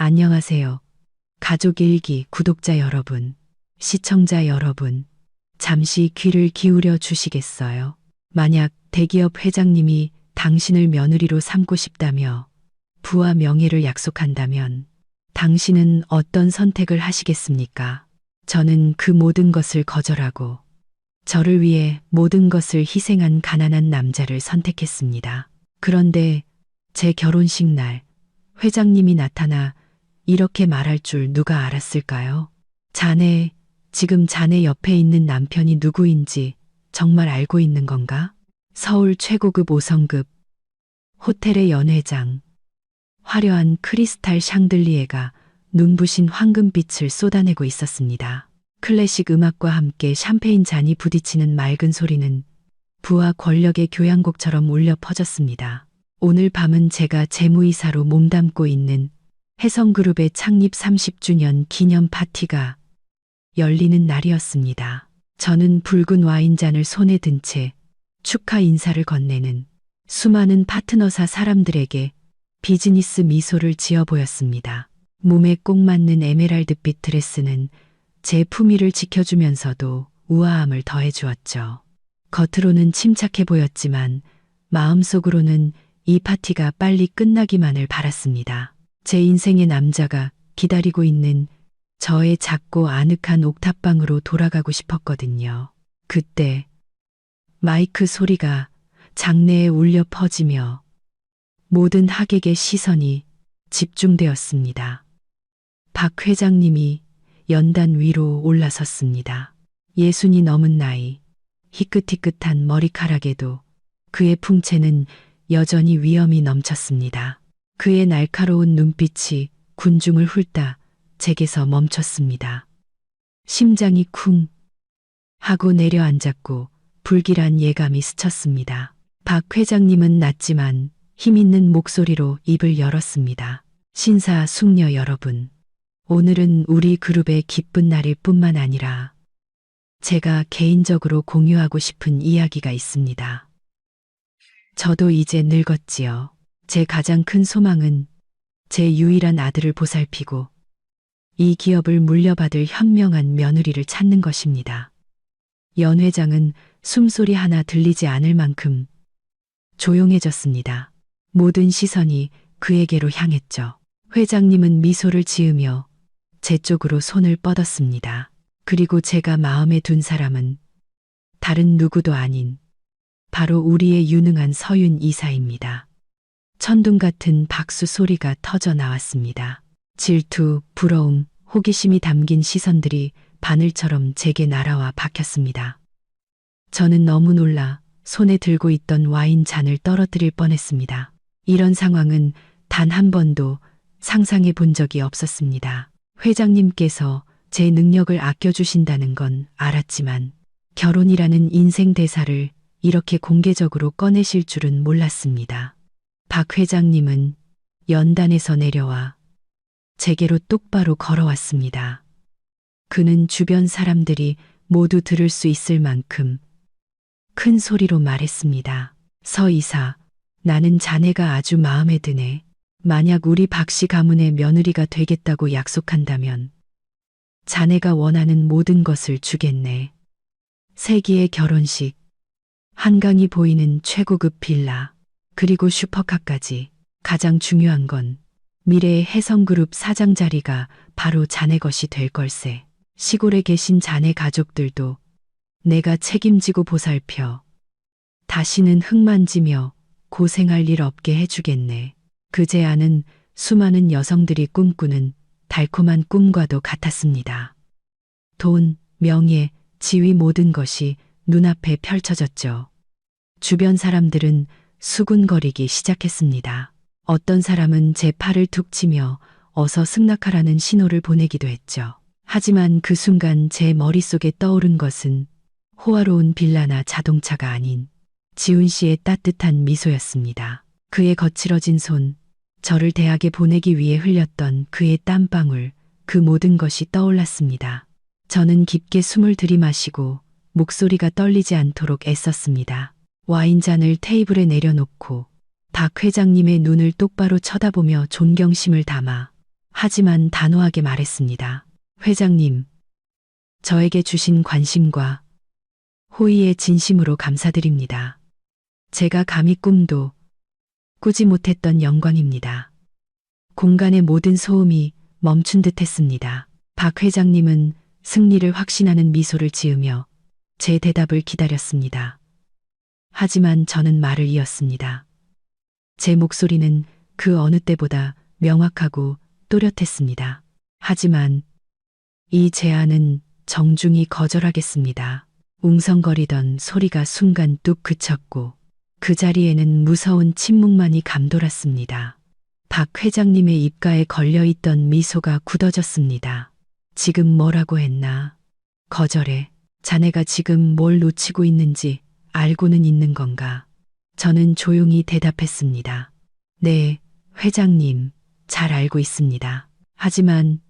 안녕하세요. 가족일기 구독자 여러분, 시청자 여러분, 잠시 귀를 기울여 주시겠어요? 만약 대기업 회장님이 당신을 며느리로 삼고 싶다며 부와 명예를 약속한다면 당신은 어떤 선택을 하시겠습니까? 저는 그 모든 것을 거절하고 저를 위해 모든 것을 희생한 가난한 남자를 선택했습니다. 그런데 제 결혼식 날 회장님이 나타나 이렇게 말할 줄 누가 알았을까요? 자네, 지금 자네 옆에 있는 남편이 누구인지 정말 알고 있는 건가? 서울 최고급 5성급 호텔의 연회장. 화려한 크리스탈 샹들리에가 눈부신 황금빛을 쏟아내고 있었습니다. 클래식 음악과 함께 샴페인 잔이 부딪히는 맑은 소리는 부와 권력의 교향곡처럼 울려 퍼졌습니다. 오늘 밤은 제가 재무이사로 몸담고 있는 혜성그룹의 창립 30주년 기념 파티가 열리는 날이었습니다. 저는 붉은 와인잔을 손에 든 채 축하 인사를 건네는 수많은 파트너사 사람들에게 비즈니스 미소를 지어 보였습니다. 몸에 꼭 맞는 에메랄드빛 드레스는 제 품위를 지켜주면서도 우아함을 더해주었죠. 겉으로는 침착해 보였지만 마음속으로는 이 파티가 빨리 끝나기만을 바랐습니다. 제 인생의 남자가 기다리고 있는 저의 작고 아늑한 옥탑방으로 돌아가고 싶었거든요. 그때 마이크 소리가 장내에 울려 퍼지며 모든 하객의 시선이 집중되었습니다. 박 회장님이 연단 위로 올라섰습니다. 60이 넘은 나이, 희끗희끗한 머리카락에도 그의 풍채는 여전히 위엄이 넘쳤습니다. 그의 날카로운 눈빛이 군중을 훑다 제게서 멈췄습니다. 심장이 쿵 하고 내려앉았고 불길한 예감이 스쳤습니다. 박 회장님은 낮지만 힘있는 목소리로 입을 열었습니다. 신사 숙녀 여러분, 오늘은 우리 그룹의 기쁜 날일 뿐만 아니라 제가 개인적으로 공유하고 싶은 이야기가 있습니다. 저도 이제 늙었지요. 제 가장 큰 소망은 제 유일한 아들을 보살피고 이 기업을 물려받을 현명한 며느리를 찾는 것입니다. 연 회장은 숨소리 하나 들리지 않을 만큼 조용해졌습니다. 모든 시선이 그에게로 향했죠. 회장님은 미소를 지으며 제 쪽으로 손을 뻗었습니다. 그리고 제가 마음에 둔 사람은 다른 누구도 아닌 바로 우리의 유능한 서윤 이사입니다. 천둥 같은 박수 소리가 터져 나왔습니다. 질투, 부러움, 호기심이 담긴 시선들이 바늘처럼 제게 날아와 박혔습니다. 저는 너무 놀라 손에 들고 있던 와인 잔을 떨어뜨릴 뻔했습니다. 이런 상황은 단 한 번도 상상해 본 적이 없었습니다. 회장님께서 제 능력을 아껴주신다는 건 알았지만 결혼이라는 인생 대사를 이렇게 공개적으로 꺼내실 줄은 몰랐습니다. 박 회장님은 연단에서 내려와 제게로 똑바로 걸어왔습니다. 그는 주변 사람들이 모두 들을 수 있을 만큼 큰 소리로 말했습니다. 서 이사, 나는 자네가 아주 마음에 드네. 만약 우리 박씨 가문의 며느리가 되겠다고 약속한다면 자네가 원하는 모든 것을 주겠네. 세기의 결혼식, 한강이 보이는 최고급 빌라, 그리고 슈퍼카까지. 가장 중요한 건 미래의 혜성그룹 사장 자리가 바로 자네 것이 될 걸세. 시골에 계신 자네 가족들도 내가 책임지고 보살펴 다시는 흙만지며 고생할 일 없게 해주겠네. 그 제안은 수많은 여성들이 꿈꾸는 달콤한 꿈과도 같았습니다. 돈, 명예, 지위 모든 것이 눈앞에 펼쳐졌죠. 주변 사람들은 수군거리기 시작했습니다. 어떤 사람은 제 팔을 툭 치며 어서 승낙하라는 신호를 보내기도 했죠. 하지만 그 순간 제 머릿속에 떠오른 것은 호화로운 빌라나 자동차가 아닌 지훈 씨의 따뜻한 미소였습니다. 그의 거칠어진 손, 저를 대학에 보내기 위해 흘렸던 그의 땀방울, 그 모든 것이 떠올랐습니다. 저는 깊게 숨을 들이마시고 목소리가 떨리지 않도록 애썼습니다. 와인잔을 테이블에 내려놓고 박 회장님의 눈을 똑바로 쳐다보며 존경심을 담아 하지만 단호하게 말했습니다. 회장님, 저에게 주신 관심과 호의에 진심으로 감사드립니다. 제가 감히 꿈도 꾸지 못했던 영광입니다. 공간의 모든 소음이 멈춘 듯 했습니다. 박 회장님은 승리를 확신하는 미소를 지으며 제 대답을 기다렸습니다. 하지만 저는 말을 이었습니다. 제 목소리는 그 어느 때보다 명확하고 또렷했습니다. 하지만 이 제안은 정중히 거절하겠습니다. 웅성거리던 소리가 순간 뚝 그쳤고 그 자리에는 무서운 침묵만이 감돌았습니다. 박 회장님의 입가에 걸려있던 미소가 굳어졌습니다. 지금 뭐라고 했나? 거절해. 자네가 지금 뭘 놓치고 있는지 알고는 있는 건가? 저는 조용히 대답했습니다. 네, 회장님, 잘 알고 있습니다. 하지만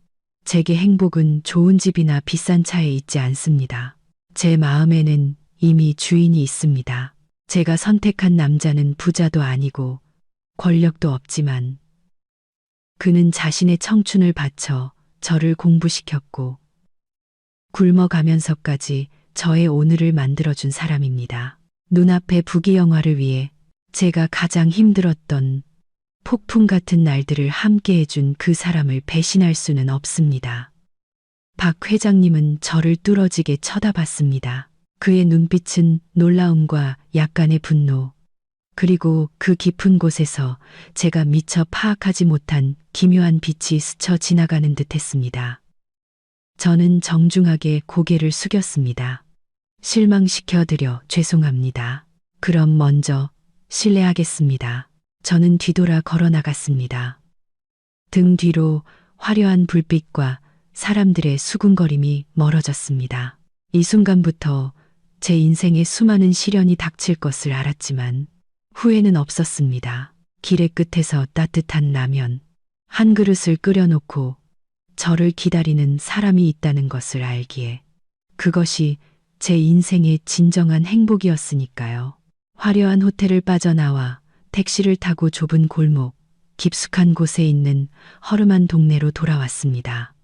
제게 행복은 좋은 집이나 비싼 차에 있지 않습니다. 제 마음에는 이미 주인이 있습니다. 제가 선택한 남자는 부자도 아니고 권력도 없지만 그는 자신의 청춘을 바쳐 저를 공부시켰고 굶어가면서까지 저의 오늘을 만들어준 사람입니다. 눈앞의 부귀영화를 위해 제가 가장 힘들었던 폭풍 같은 날들을 함께 해준 그 사람을 배신할 수는 없습니다. 박 회장님은 저를 뚫어지게 쳐다봤습니다. 그의 눈빛은 놀라움과 약간의 분노, 그리고 그 깊은 곳에서 제가 미처 파악하지 못한 기묘한 빛이 스쳐 지나가는 듯 했습니다. 저는 정중하게 고개를 숙였습니다. 실망시켜드려 죄송합니다. 그럼 먼저 실례하겠습니다. 저는 뒤돌아 걸어 나갔습니다. 등 뒤로 화려한 불빛과 사람들의 수군거림이 멀어졌습니다. 이 순간부터 제 인생에 수많은 시련이 닥칠 것을 알았지만 후회는 없었습니다. 길의 끝에서 따뜻한 라면 한 그릇을 끓여놓고 저를 기다리는 사람이 있다는 것을 알기에 그것이 제 인생의 진정한 행복이었으니까요. 화려한 호텔을 빠져나와 택시를 타고 좁은 골목, 깊숙한 곳에 있는 허름한 동네로 돌아왔습니다.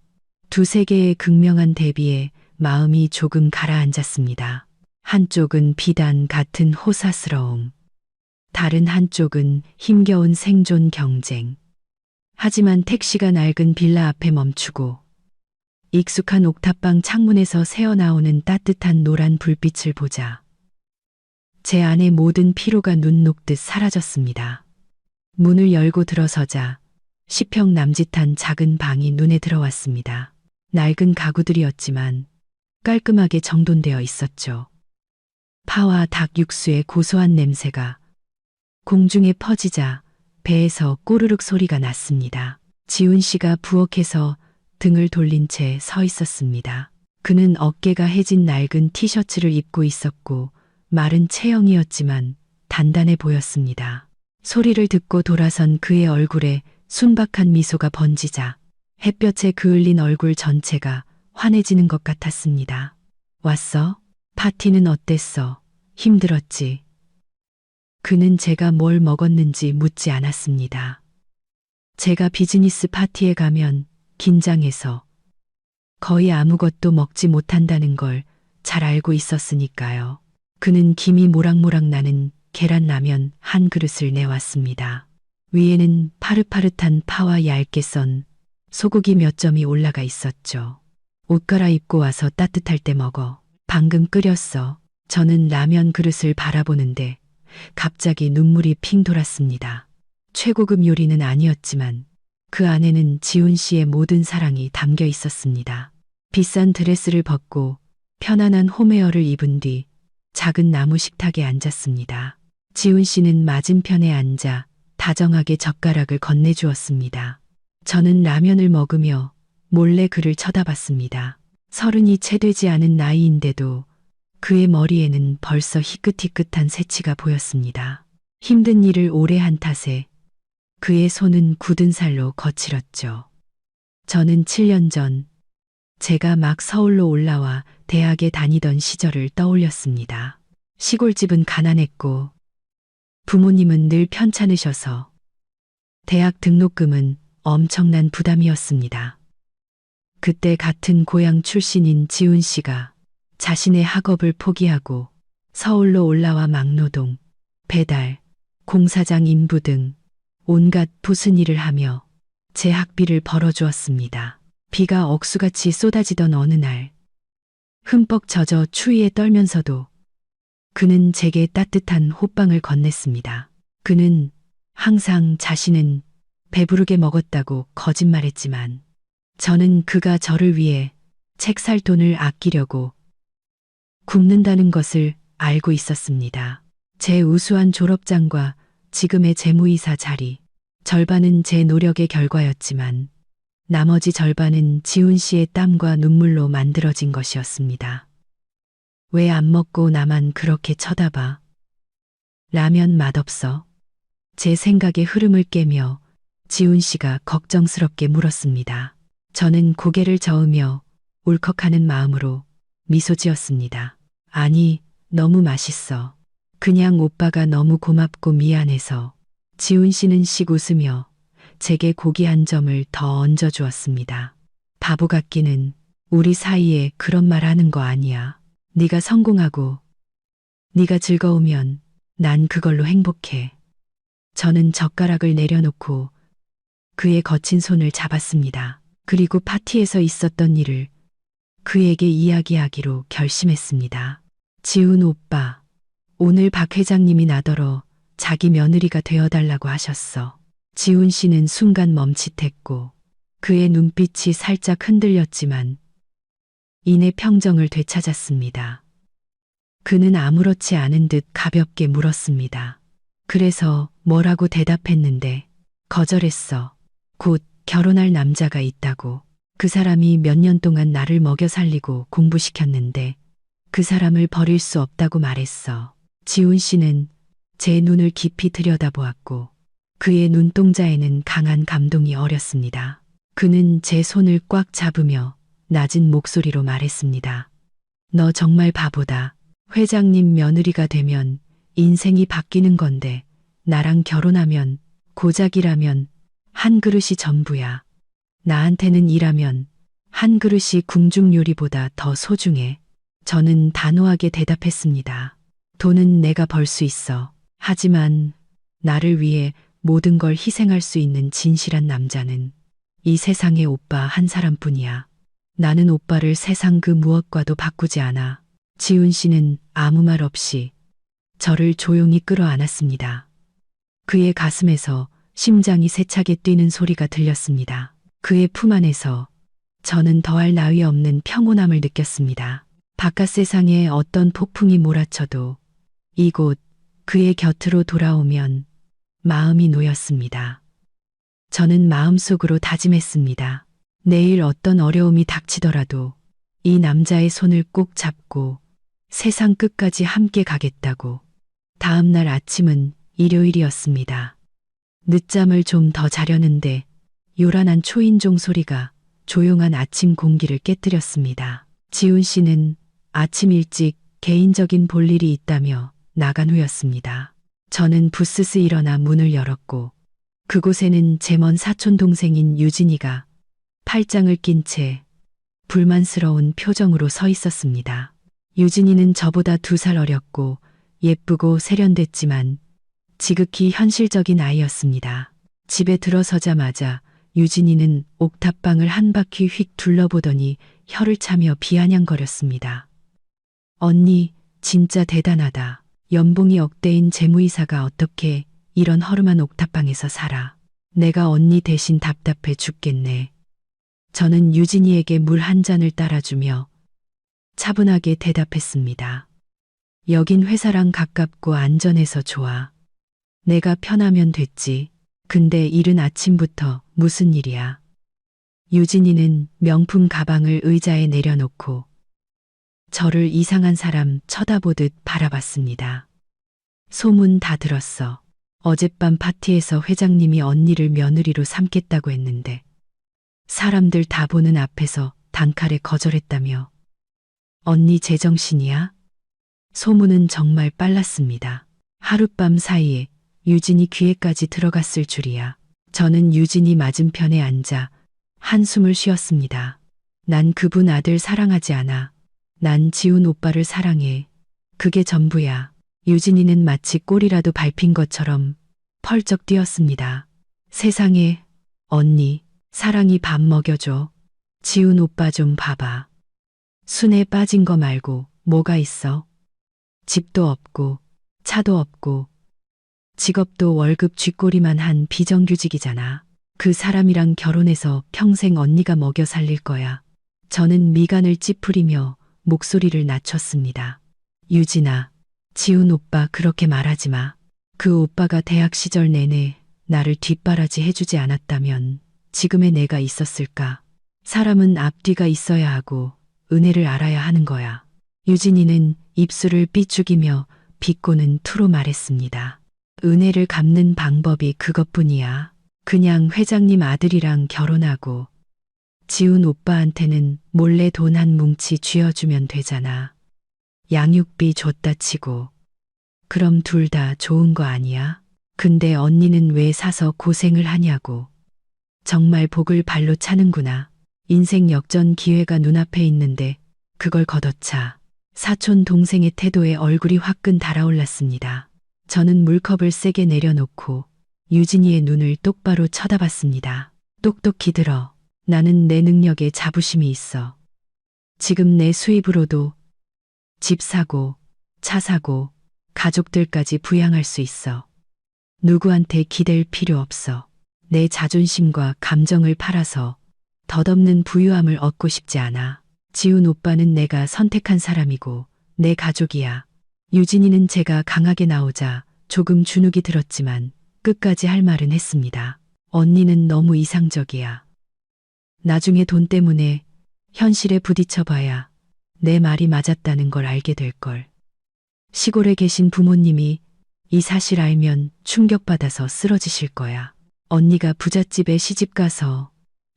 두세 개의 극명한 대비에 마음이 조금 가라앉았습니다. 한쪽은 비단 같은 호사스러움, 다른 한쪽은 힘겨운 생존 경쟁. 하지만 택시가 낡은 빌라 앞에 멈추고 익숙한 옥탑방 창문에서 새어나오는 따뜻한 노란 불빛을 보자 제 안의 모든 피로가 눈 녹듯 사라졌습니다. 문을 열고 들어서자 10평 남짓한 작은 방이 눈에 들어왔습니다. 낡은 가구들이었지만 깔끔하게 정돈되어 있었죠. 파와 닭 육수의 고소한 냄새가 공중에 퍼지자 배에서 꼬르륵 소리가 났습니다. 지훈 씨가 부엌에서 등을 돌린 채 서 있었습니다. 그는 어깨가 해진 낡은 티셔츠를 입고 있었고 마른 체형이었지만 단단해 보였습니다. 소리를 듣고 돌아선 그의 얼굴에 순박한 미소가 번지자 햇볕에 그을린 얼굴 전체가 환해지는 것 같았습니다. 왔어? 파티는 어땠어? 힘들었지? 그는 제가 뭘 먹었는지 묻지 않았습니다. 제가 비즈니스 파티에 가면 긴장해서 거의 아무것도 먹지 못한다는 걸 잘 알고 있었으니까요. 그는 김이 모락모락 나는 계란라면 한 그릇을 내왔습니다. 위에는 파릇파릇한 파와 얇게 썬 소고기 몇 점이 올라가 있었죠. 옷 갈아입고 와서 따뜻할 때 먹어. 방금 끓였어. 저는 라면 그릇을 바라보는데 갑자기 눈물이 핑 돌았습니다. 최고급 요리는 아니었지만 그 안에는 지훈 씨의 모든 사랑이 담겨 있었습니다. 비싼 드레스를 벗고 편안한 홈웨어를 입은 뒤 작은 나무 식탁에 앉았습니다. 지훈 씨는 맞은편에 앉아 다정하게 젓가락을 건네주었습니다. 저는 라면을 먹으며 몰래 그를 쳐다봤습니다. 30이 채 되지 않은 나이인데도 그의 머리에는 벌써 희끗희끗한 새치가 보였습니다. 힘든 일을 오래 한 탓에 그의 손은 굳은 살로 거칠었죠. 저는 7년 전 제가 막 서울로 올라와 대학에 다니던 시절을 떠올렸습니다. 시골집은 가난했고 부모님은 늘 편찮으셔서 대학 등록금은 엄청난 부담이었습니다. 그때 같은 고향 출신인 지훈 씨가 자신의 학업을 포기하고 서울로 올라와 막노동, 배달, 공사장 인부 등 온갖 부순 일을 하며 제 학비를 벌어주었습니다. 비가 억수같이 쏟아지던 어느 날, 흠뻑 젖어 추위에 떨면서도 그는 제게 따뜻한 호빵을 건넸습니다. 그는 항상 자신은 배부르게 먹었다고 거짓말했지만 저는 그가 저를 위해 책 살 돈을 아끼려고 굶는다는 것을 알고 있었습니다. 제 우수한 졸업장과 지금의 재무이사 자리, 절반은 제 노력의 결과였지만 나머지 절반은 지훈 씨의 땀과 눈물로 만들어진 것이었습니다. 왜 안 먹고 나만 그렇게 쳐다봐? 라면 맛없어? 제 생각의 흐름을 깨며 지훈 씨가 걱정스럽게 물었습니다. 저는 고개를 저으며 울컥하는 마음으로 미소 지었습니다. 아니, 너무 맛있어. 그냥 오빠가 너무 고맙고 미안해서. 지훈 씨는 씩 웃으며 제게 고기 한 점을 더 얹어주었습니다. 바보 같기는. 우리 사이에 그런 말 하는 거 아니야. 네가 성공하고 네가 즐거우면 난 그걸로 행복해. 저는 젓가락을 내려놓고 그의 거친 손을 잡았습니다. 그리고 파티에서 있었던 일을 그에게 이야기하기로 결심했습니다. 지훈 오빠, 오늘 박 회장님이 나더러 자기 며느리가 되어달라고 하셨어. 지훈 씨는 순간 멈칫했고 그의 눈빛이 살짝 흔들렸지만 이내 평정을 되찾았습니다. 그는 아무렇지 않은 듯 가볍게 물었습니다. 그래서 뭐라고 대답했는데? 거절했어. 곧 결혼할 남자가 있다고. 그 사람이 몇 년 동안 나를 먹여 살리고 공부시켰는데 그 사람을 버릴 수 없다고 말했어. 지훈 씨는 제 눈을 깊이 들여다보았고 그의 눈동자에는 강한 감동이 어렸습니다. 그는 제 손을 꽉 잡으며 낮은 목소리로 말했습니다. 너 정말 바보다. 회장님 며느리가 되면 인생이 바뀌는 건데 나랑 결혼하면 고작이라면 한 그릇이 전부야. 나한테는 일하면 한 그릇이 궁중 요리보다 더 소중해. 저는 단호하게 대답했습니다. 돈은 내가 벌 수 있어. 하지만 나를 위해 모든 걸 희생할 수 있는 진실한 남자는 이 세상에 오빠 한 사람뿐이야. 나는 오빠를 세상 그 무엇과도 바꾸지 않아. 지훈 씨는 아무 말 없이 저를 조용히 끌어안았습니다. 그의 가슴에서 심장이 세차게 뛰는 소리가 들렸습니다. 그의 품 안에서 저는 더할 나위 없는 평온함을 느꼈습니다. 바깥 세상에 어떤 폭풍이 몰아쳐도 이곳 그의 곁으로 돌아오면 마음이 놓였습니다. 저는 마음속으로 다짐했습니다. 내일 어떤 어려움이 닥치더라도 이 남자의 손을 꼭 잡고 세상 끝까지 함께 가겠다고. 다음 날 아침은 일요일이었습니다. 늦잠을 좀 더 자려는데 요란한 초인종 소리가 조용한 아침 공기를 깨뜨렸습니다. 지훈 씨는 아침 일찍 개인적인 볼일이 있다며 나간 후였습니다. 저는 부스스 일어나 문을 열었고 그곳에는 제 먼 사촌 동생인 유진이가 팔짱을 낀 채 불만스러운 표정으로 서 있었습니다. 유진이는 저보다 2살 어렸고 예쁘고 세련됐지만 지극히 현실적인 아이였습니다. 집에 들어서자마자 유진이는 옥탑방을 한 바퀴 휙 둘러보더니 혀를 차며 비아냥거렸습니다. 언니, 진짜 대단하다. 연봉이 억대인 재무이사가 어떻게 이런 허름한 옥탑방에서 살아. 내가 언니 대신 답답해 죽겠네. 저는 유진이에게 물 한 잔을 따라주며 차분하게 대답했습니다. 여긴 회사랑 가깝고 안전해서 좋아. 내가 편하면 됐지. 근데 이른 아침부터 무슨 일이야? 유진이는 명품 가방을 의자에 내려놓고 저를 이상한 사람 쳐다보듯 바라봤습니다. 소문 다 들었어. 어젯밤 파티에서 회장님이 언니를 며느리로 삼겠다고 했는데 사람들 다 보는 앞에서 단칼에 거절했다며. 언니 제정신이야? 소문은 정말 빨랐습니다. 하룻밤 사이에 유진이 귀에까지 들어갔을 줄이야. 저는 유진이 맞은편에 앉아 한숨을 쉬었습니다. 난 그분 아들 사랑하지 않아. 난 지훈 오빠를 사랑해. 그게 전부야. 유진이는 마치 꼬리라도 밟힌 것처럼 펄쩍 뛰었습니다. 세상에, 언니, 사랑이 밥 먹여줘. 지훈 오빠 좀 봐봐. 순에 빠진 거 말고 뭐가 있어? 집도 없고, 차도 없고, 직업도 월급 쥐꼬리만 한 비정규직이잖아. 그 사람이랑 결혼해서 평생 언니가 먹여 살릴 거야. 저는 미간을 찌푸리며 목소리를 낮췄습니다. 유진아, 지훈 오빠 그렇게 말하지 마. 그 오빠가 대학 시절 내내 나를 뒷바라지 해주지 않았다면 지금의 내가 있었을까? 사람은 앞뒤가 있어야 하고 은혜를 알아야 하는 거야. 유진이는 입술을 삐죽이며 비꼬는 투로 말했습니다. 은혜를 갚는 방법이 그것뿐이야. 그냥 회장님 아들이랑 결혼하고 지훈 오빠한테는 몰래 돈 한 뭉치 쥐어주면 되잖아. 양육비 줬다 치고. 그럼 둘 다 좋은 거 아니야? 근데 언니는 왜 사서 고생을 하냐고. 정말 복을 발로 차는구나. 인생 역전 기회가 눈앞에 있는데 그걸 걷어차. 사촌 동생의 태도에 얼굴이 화끈 달아올랐습니다. 저는 물컵을 세게 내려놓고 유진이의 눈을 똑바로 쳐다봤습니다. 똑똑히 들어. 나는 내 능력에 자부심이 있어. 지금 내 수입으로도 집 사고, 차 사고, 가족들까지 부양할 수 있어. 누구한테 기댈 필요 없어. 내 자존심과 감정을 팔아서 덧없는 부유함을 얻고 싶지 않아. 지훈 오빠는 내가 선택한 사람이고 내 가족이야. 유진이는 제가 강하게 나오자 조금 주눅이 들었지만 끝까지 할 말은 했습니다. 언니는 너무 이상적이야. 나중에 돈 때문에 현실에 부딪혀봐야 내 말이 맞았다는 걸 알게 될걸. 시골에 계신 부모님이 이 사실 알면 충격받아서 쓰러지실 거야. 언니가 부잣집에 시집가서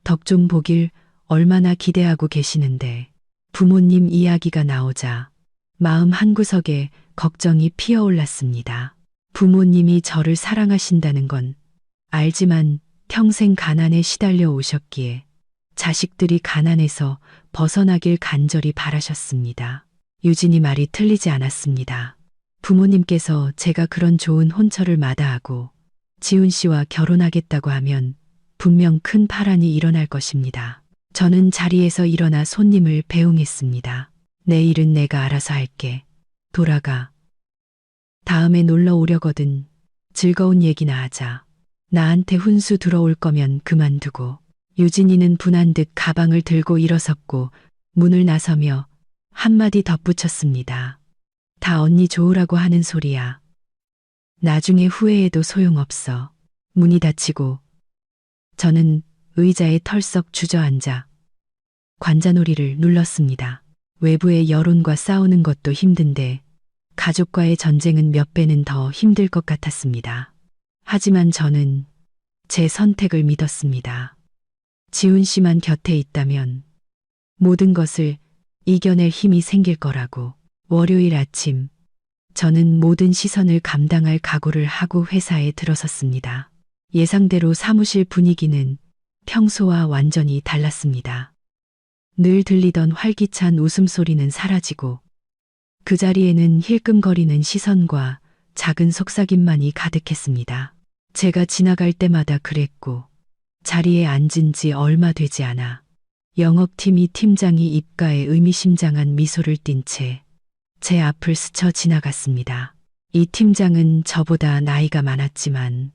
덕 좀 보길 얼마나 기대하고 계시는데 부모님 이야기가 나오자 마음 한구석에 걱정이 피어올랐습니다. 부모님이 저를 사랑하신다는 건 알지만 평생 가난에 시달려 오셨기에 자식들이 가난에서 벗어나길 간절히 바라셨습니다. 유진이 말이 틀리지 않았습니다. 부모님께서 제가 그런 좋은 혼처를 마다하고 지훈 씨와 결혼하겠다고 하면 분명 큰 파란이 일어날 것입니다. 저는 자리에서 일어나 손님을 배웅했습니다. 내일은 내가 알아서 할게. 돌아가. 다음에 놀러 오려거든. 즐거운 얘기나 하자. 나한테 훈수 들어올 거면 그만두고. 유진이는 분한 듯 가방을 들고 일어섰고 문을 나서며 한마디 덧붙였습니다. 다 언니 좋으라고 하는 소리야. 나중에 후회해도 소용없어. 문이 닫히고 저는 의자에 털썩 주저앉아 관자놀이를 눌렀습니다. 외부의 여론과 싸우는 것도 힘든데 가족과의 전쟁은 몇 배는 더 힘들 것 같았습니다. 하지만 저는 제 선택을 믿었습니다. 지훈 씨만 곁에 있다면 모든 것을 이겨낼 힘이 생길 거라고. 월요일 아침, 저는 모든 시선을 감당할 각오를 하고 회사에 들어섰습니다. 예상대로 사무실 분위기는 평소와 완전히 달랐습니다. 늘 들리던 활기찬 웃음소리는 사라지고 그 자리에는 힐끔거리는 시선과 작은 속삭임만이 가득했습니다. 제가 지나갈 때마다 그랬고 자리에 앉은 지 얼마 되지 않아 영업팀이 팀장이 입가에 의미심장한 미소를 띤 채 제 앞을 스쳐 지나갔습니다. 이 팀장은 저보다 나이가 많았지만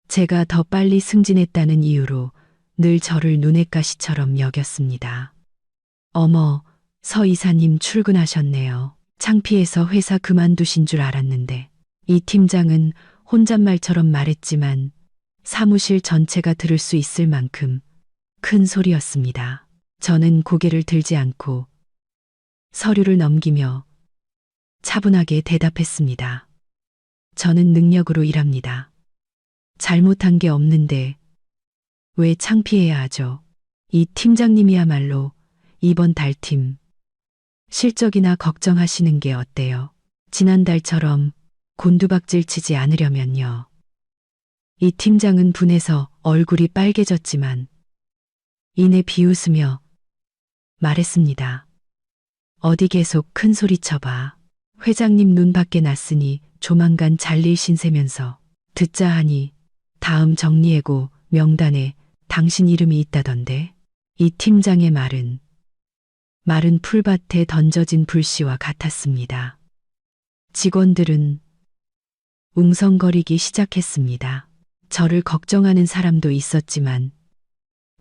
제가 더 빨리 승진했다는 이유로 늘 저를 눈엣 가시처럼 여겼습니다. 어머, 서 이사님 출근하셨네요. 창피해서 회사 그만두신 줄 알았는데. 이 팀장은 혼잣말처럼 말했지만 사무실 전체가 들을 수 있을 만큼 큰 소리였습니다. 저는 고개를 들지 않고 서류를 넘기며 차분하게 대답했습니다. 저는 능력으로 일합니다. 잘못한 게 없는데 왜 창피해야 하죠? 이 팀장님이야말로 이번 달팀 실적이나 걱정하시는 게 어때요? 지난달처럼 곤두박질 치지 않으려면요. 이 팀장은 분해서 얼굴이 빨개졌지만 이내 비웃으며 말했습니다. 어디 계속 큰 소리 쳐봐. 회장님 눈 밖에 났으니 조만간 잘릴 신세면서 듣자 하니 다음 정리해고 명단에 당신 이름이 있다던데. 이 팀장의 말은 마른 풀밭에 던져진 불씨와 같았습니다. 직원들은 웅성거리기 시작했습니다. 저를 걱정하는 사람도 있었지만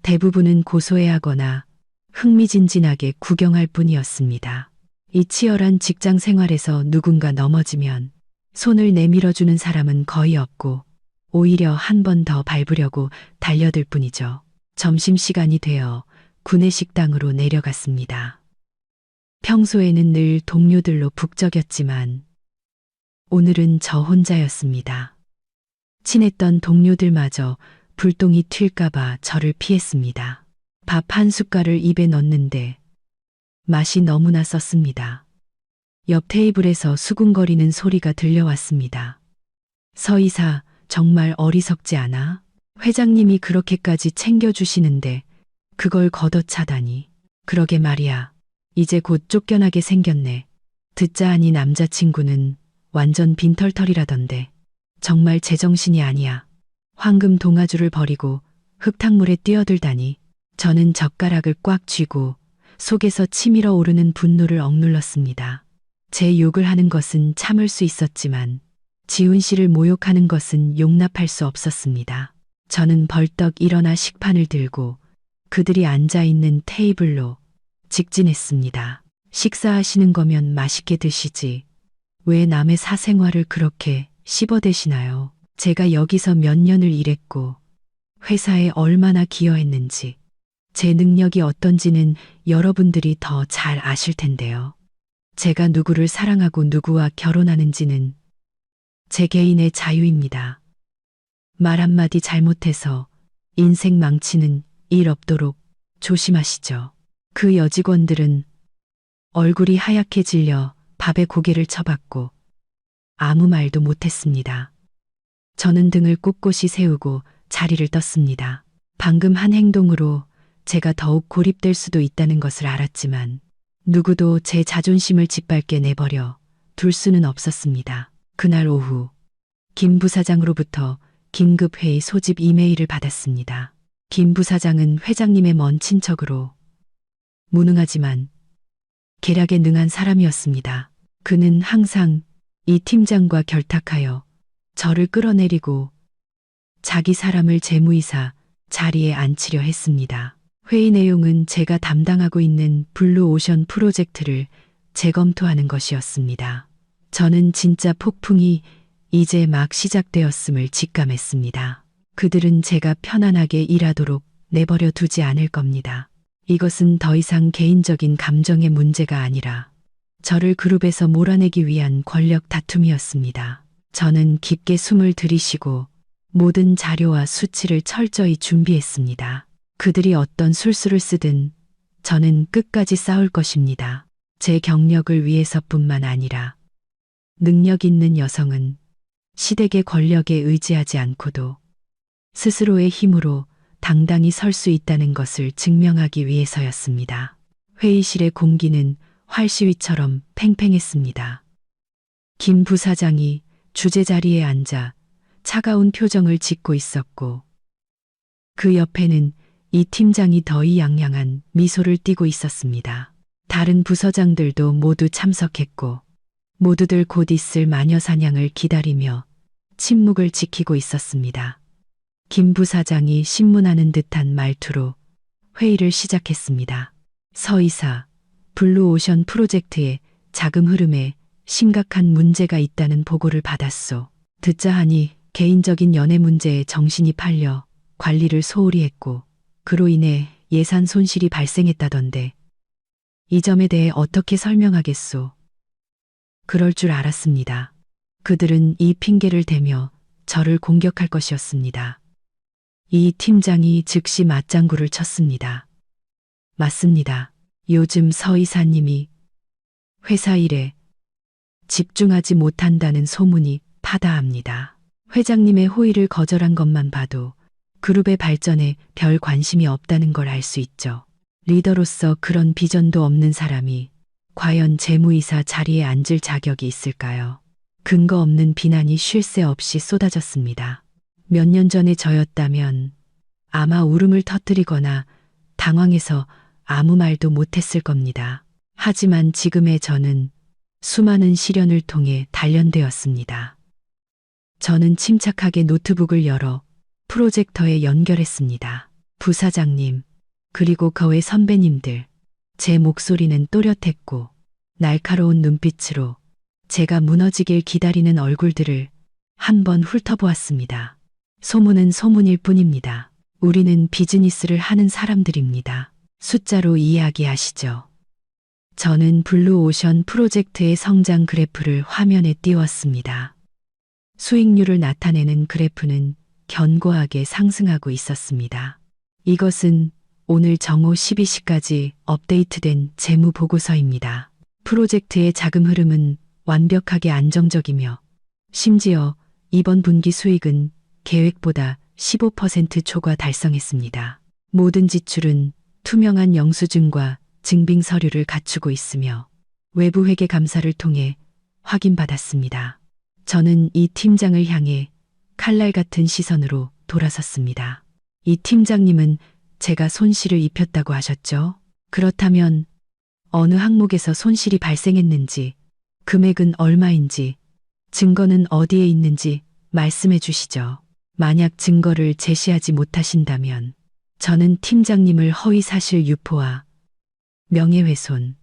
대부분은 고소해하거나 흥미진진하게 구경할 뿐이었습니다. 이 치열한 직장 생활에서 누군가 넘어지면 손을 내밀어주는 사람은 거의 없고 오히려 한 번 더 밟으려고 달려들 뿐이죠. 점심시간이 되어 구내식당으로 내려갔습니다. 평소에는 늘 동료들로 북적였지만 오늘은 저 혼자였습니다. 친했던 동료들마저 불똥이 튈까봐 저를 피했습니다. 밥 한 숟갈을 입에 넣는데 맛이 너무나 썼습니다. 옆 테이블에서 수군거리는 소리가 들려왔습니다. 서이사, 정말 어리석지 않아? 회장님이 그렇게까지 챙겨주시는데 그걸 걷어차다니. 그러게 말이야. 이제 곧 쫓겨나게 생겼네. 듣자 하니 남자친구는 완전 빈털털이라던데. 정말 제정신이 아니야. 황금 동아줄을 버리고 흙탕물에 뛰어들다니. 저는 젓가락을 꽉 쥐고 속에서 치밀어 오르는 분노를 억눌렀습니다. 제 욕을 하는 것은 참을 수 있었지만 지훈 씨를 모욕하는 것은 용납할 수 없었습니다. 저는 벌떡 일어나 식판을 들고 그들이 앉아 있는 테이블로 직진했습니다. 식사하시는 거면 맛있게 드시지. 왜 남의 사생활을 그렇게 씹어대시나요? 제가 여기서 몇 년을 일했고 회사에 얼마나 기여했는지 제 능력이 어떤지는 여러분들이 더 잘 아실 텐데요. 제가 누구를 사랑하고 누구와 결혼하는지는 제 개인의 자유입니다. 말 한마디 잘못해서 인생 망치는 일 없도록 조심하시죠. 그 여직원들은 얼굴이 하얗게 질려 밥에 고개를 쳐박고 아무 말도 못했습니다. 저는 등을 꼿꼿이 세우고 자리를 떴습니다. 방금 한 행동으로 제가 더욱 고립될 수도 있다는 것을 알았지만 누구도 제 자존심을 짓밟게 내버려 둘 수는 없었습니다. 그날 오후 김 부사장으로부터 긴급회의 소집 이메일을 받았습니다. 김 부사장은 회장님의 먼 친척으로 무능하지만 계략에 능한 사람이었습니다. 그는 항상 이 팀장과 결탁하여 저를 끌어내리고 자기 사람을 재무이사 자리에 앉히려 했습니다. 회의 내용은 제가 담당하고 있는 블루오션 프로젝트를 재검토하는 것이었습니다. 저는 진짜 폭풍이 이제 막 시작되었음을 직감했습니다. 그들은 제가 편안하게 일하도록 내버려 두지 않을 겁니다. 이것은 더 이상 개인적인 감정의 문제가 아니라 저를 그룹에서 몰아내기 위한 권력 다툼이었습니다. 저는 깊게 숨을 들이쉬고 모든 자료와 수치를 철저히 준비했습니다. 그들이 어떤 술수를 쓰든 저는 끝까지 싸울 것입니다. 제 경력을 위해서뿐만 아니라 능력 있는 여성은 시댁의 권력에 의지하지 않고도 스스로의 힘으로 당당히 설 수 있다는 것을 증명하기 위해서였습니다. 회의실의 공기는 활시위처럼 팽팽했습니다. 김 부사장이 주재 자리에 앉아 차가운 표정을 짓고 있었고 그 옆에는 이 팀장이 더이양양한 미소를 띠고 있었습니다. 다른 부서장들도 모두 참석했고 모두들 곧 있을 마녀 사냥을 기다리며 침묵을 지키고 있었습니다. 김 부사장이 신문하는 듯한 말투로 회의를 시작했습니다. 서이사, 블루오션 프로젝트의 자금 흐름에 심각한 문제가 있다는 보고를 받았소. 듣자 하니 개인적인 연애 문제에 정신이 팔려 관리를 소홀히 했고 그로 인해 예산 손실이 발생했다던데 이 점에 대해 어떻게 설명하겠소? 그럴 줄 알았습니다. 그들은 이 핑계를 대며 저를 공격할 것이었습니다. 이 팀장이 즉시 맞장구를 쳤습니다. 맞습니다. 요즘 서 이사님이 회사 일에 집중하지 못한다는 소문이 파다합니다. 회장님의 호의를 거절한 것만 봐도 그룹의 발전에 별 관심이 없다는 걸 알 수 있죠. 리더로서 그런 비전도 없는 사람이 과연 재무이사 자리에 앉을 자격이 있을까요? 근거 없는 비난이 쉴 새 없이 쏟아졌습니다. 몇 년 전에 저였다면 아마 울음을 터뜨리거나 당황해서 아무 말도 못했을 겁니다. 하지만 지금의 저는 수많은 시련을 통해 단련되었습니다. 저는 침착하게 노트북을 열어 프로젝터에 연결했습니다. 부사장님, 그리고 거의 선배님들, 제 목소리는 또렷했고 날카로운 눈빛으로 제가 무너지길 기다리는 얼굴들을 한번 훑어보았습니다. 소문은 소문일 뿐입니다. 우리는 비즈니스를 하는 사람들입니다. 숫자로 이야기하시죠. 저는 블루오션 프로젝트의 성장 그래프를 화면에 띄웠습니다. 수익률을 나타내는 그래프는 견고하게 상승하고 있었습니다. 이것은 오늘 정오 12시까지 업데이트된 재무 보고서입니다. 프로젝트의 자금 흐름은 완벽하게 안정적이며 심지어 이번 분기 수익은 계획보다 15% 초과 달성했습니다. 모든 지출은 투명한 영수증과 증빙 서류를 갖추고 있으며 외부 회계 감사를 통해 확인받았습니다. 저는 이 팀장을 향해 칼날 같은 시선으로 돌아섰습니다. 이 팀장님은 제가 손실을 입혔다고 하셨죠? 그렇다면 어느 항목에서 손실이 발생했는지, 금액은 얼마인지, 증거는 어디에 있는지 말씀해 주시죠. 만약 증거를 제시하지 못하신다면 저는 팀장님을 허위사실 유포와 명예훼손,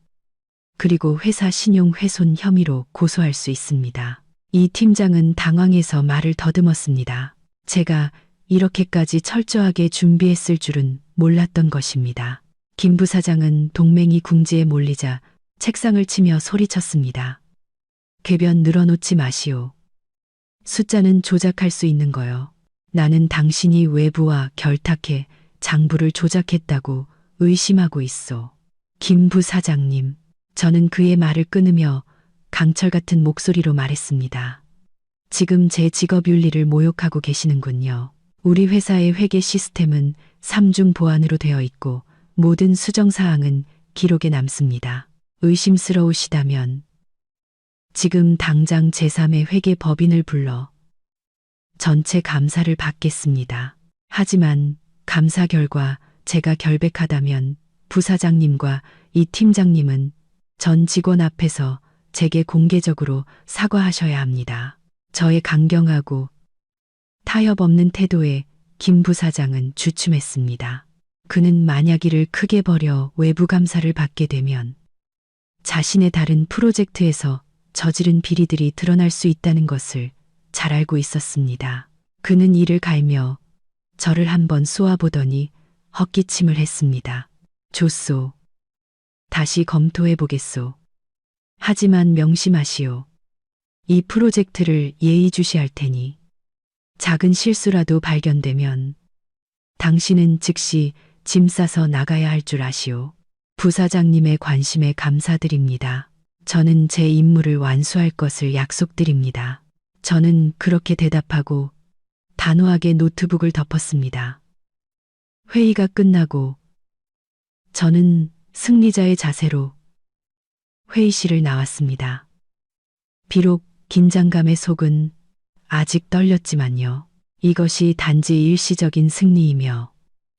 그리고 회사 신용훼손 혐의로 고소할 수 있습니다. 이 팀장은 당황해서 말을 더듬었습니다. 제가 이렇게까지 철저하게 준비했을 줄은 몰랐던 것입니다. 김 부사장은 동맹이 궁지에 몰리자 책상을 치며 소리쳤습니다. 궤변 늘어놓지 마시오. 숫자는 조작할 수 있는 거요. 나는 당신이 외부와 결탁해 장부를 조작했다고 의심하고 있어. 김 부사장님, 저는 그의 말을 끊으며 강철 같은 목소리로 말했습니다. 지금 제 직업윤리를 모욕하고 계시는군요. 우리 회사의 회계 시스템은 3중 보안으로 되어 있고 모든 수정사항은 기록에 남습니다. 의심스러우시다면 지금 당장 제3의 회계 법인을 불러 전체 감사를 받겠습니다. 하지만 감사 결과 제가 결백하다면 부사장님과 이 팀장님은 전 직원 앞에서 제게 공개적으로 사과하셔야 합니다. 저의 강경하고 타협 없는 태도에 김 부사장은 주춤했습니다. 그는 만약 이를 크게 벌여 외부 감사를 받게 되면 자신의 다른 프로젝트에서 저지른 비리들이 드러날 수 있다는 것을 잘 알고 있었습니다. 그는 이를 갈며 저를 한번 쏘아보더니 헛기침을 했습니다. 좋소. 다시 검토해 보겠소. 하지만 명심하시오. 이 프로젝트를 예의주시할 테니 작은 실수라도 발견되면 당신은 즉시 짐 싸서 나가야 할 줄 아시오. 부사장님의 관심에 감사드립니다. 저는 제 임무를 완수할 것을 약속드립니다. 저는 그렇게 대답하고 단호하게 노트북을 덮었습니다. 회의가 끝나고 저는 승리자의 자세로 회의실을 나왔습니다. 비록 긴장감에 속은 아직 떨렸지만요. 이것이 단지 일시적인 승리이며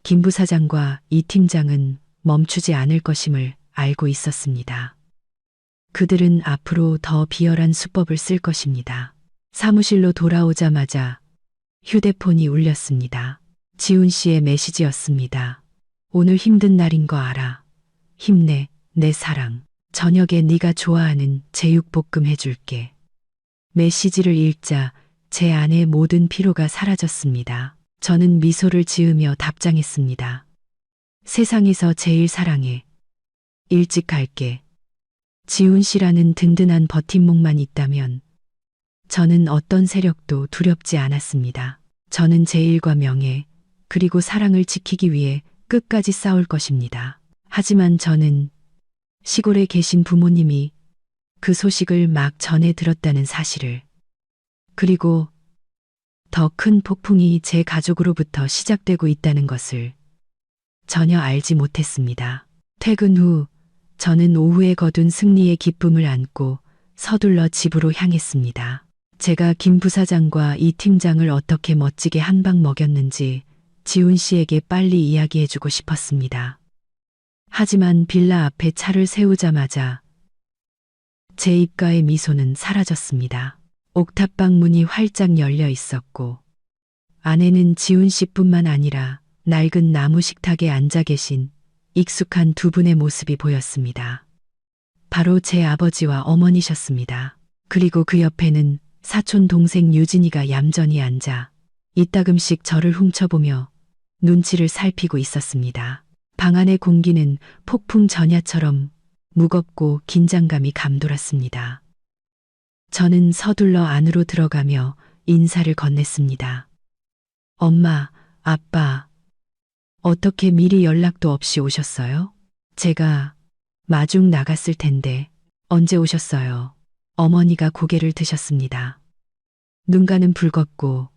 김 부사장과 이 팀장은 멈추지 않을 것임을 알고 있었습니다. 그들은 앞으로 더 비열한 수법을 쓸 것입니다. 사무실로 돌아오자마자 휴대폰이 울렸습니다. 지훈 씨의 메시지였습니다. 오늘 힘든 날인 거 알아. 힘내, 내 사랑. 저녁에 네가 좋아하는 제육볶음 해줄게. 메시지를 읽자 제 안의 모든 피로가 사라졌습니다. 저는 미소를 지으며 답장했습니다. 세상에서 제일 사랑해. 일찍 갈게. 지훈 씨라는 든든한 버팀목만 있다면 저는 어떤 세력도 두렵지 않았습니다. 저는 제 일과 명예, 그리고 사랑을 지키기 위해 끝까지 싸울 것입니다. 하지만 저는 시골에 계신 부모님이 그 소식을 막 전해 들었다는 사실을, 그리고 더 큰 폭풍이 제 가족으로부터 시작되고 있다는 것을 전혀 알지 못했습니다. 퇴근 후 저는 오후에 거둔 승리의 기쁨을 안고 서둘러 집으로 향했습니다. 제가 김 부사장과 이 팀장을 어떻게 멋지게 한 방 먹였는지 지훈 씨에게 빨리 이야기해주고 싶었습니다. 하지만 빌라 앞에 차를 세우자마자 제 입가의 미소는 사라졌습니다. 옥탑방 문이 활짝 열려 있었고 안에는 지훈 씨뿐만 아니라 낡은 나무 식탁에 앉아 계신 익숙한 두 분의 모습이 보였습니다. 바로 제 아버지와 어머니셨습니다. 그리고 그 옆에는 사촌 동생 유진이가 얌전히 앉아 이따금씩 저를 훔쳐보며 눈치를 살피고 있었습니다. 방 안의 공기는 폭풍 전야처럼 무겁고 긴장감이 감돌았습니다. 저는 서둘러 안으로 들어가며 인사를 건넸습니다. 엄마, 아빠, 어떻게 미리 연락도 없이 오셨어요? 제가 마중 나갔을 텐데 언제 오셨어요? 어머니가 고개를 드셨습니다. 눈가는 붉었고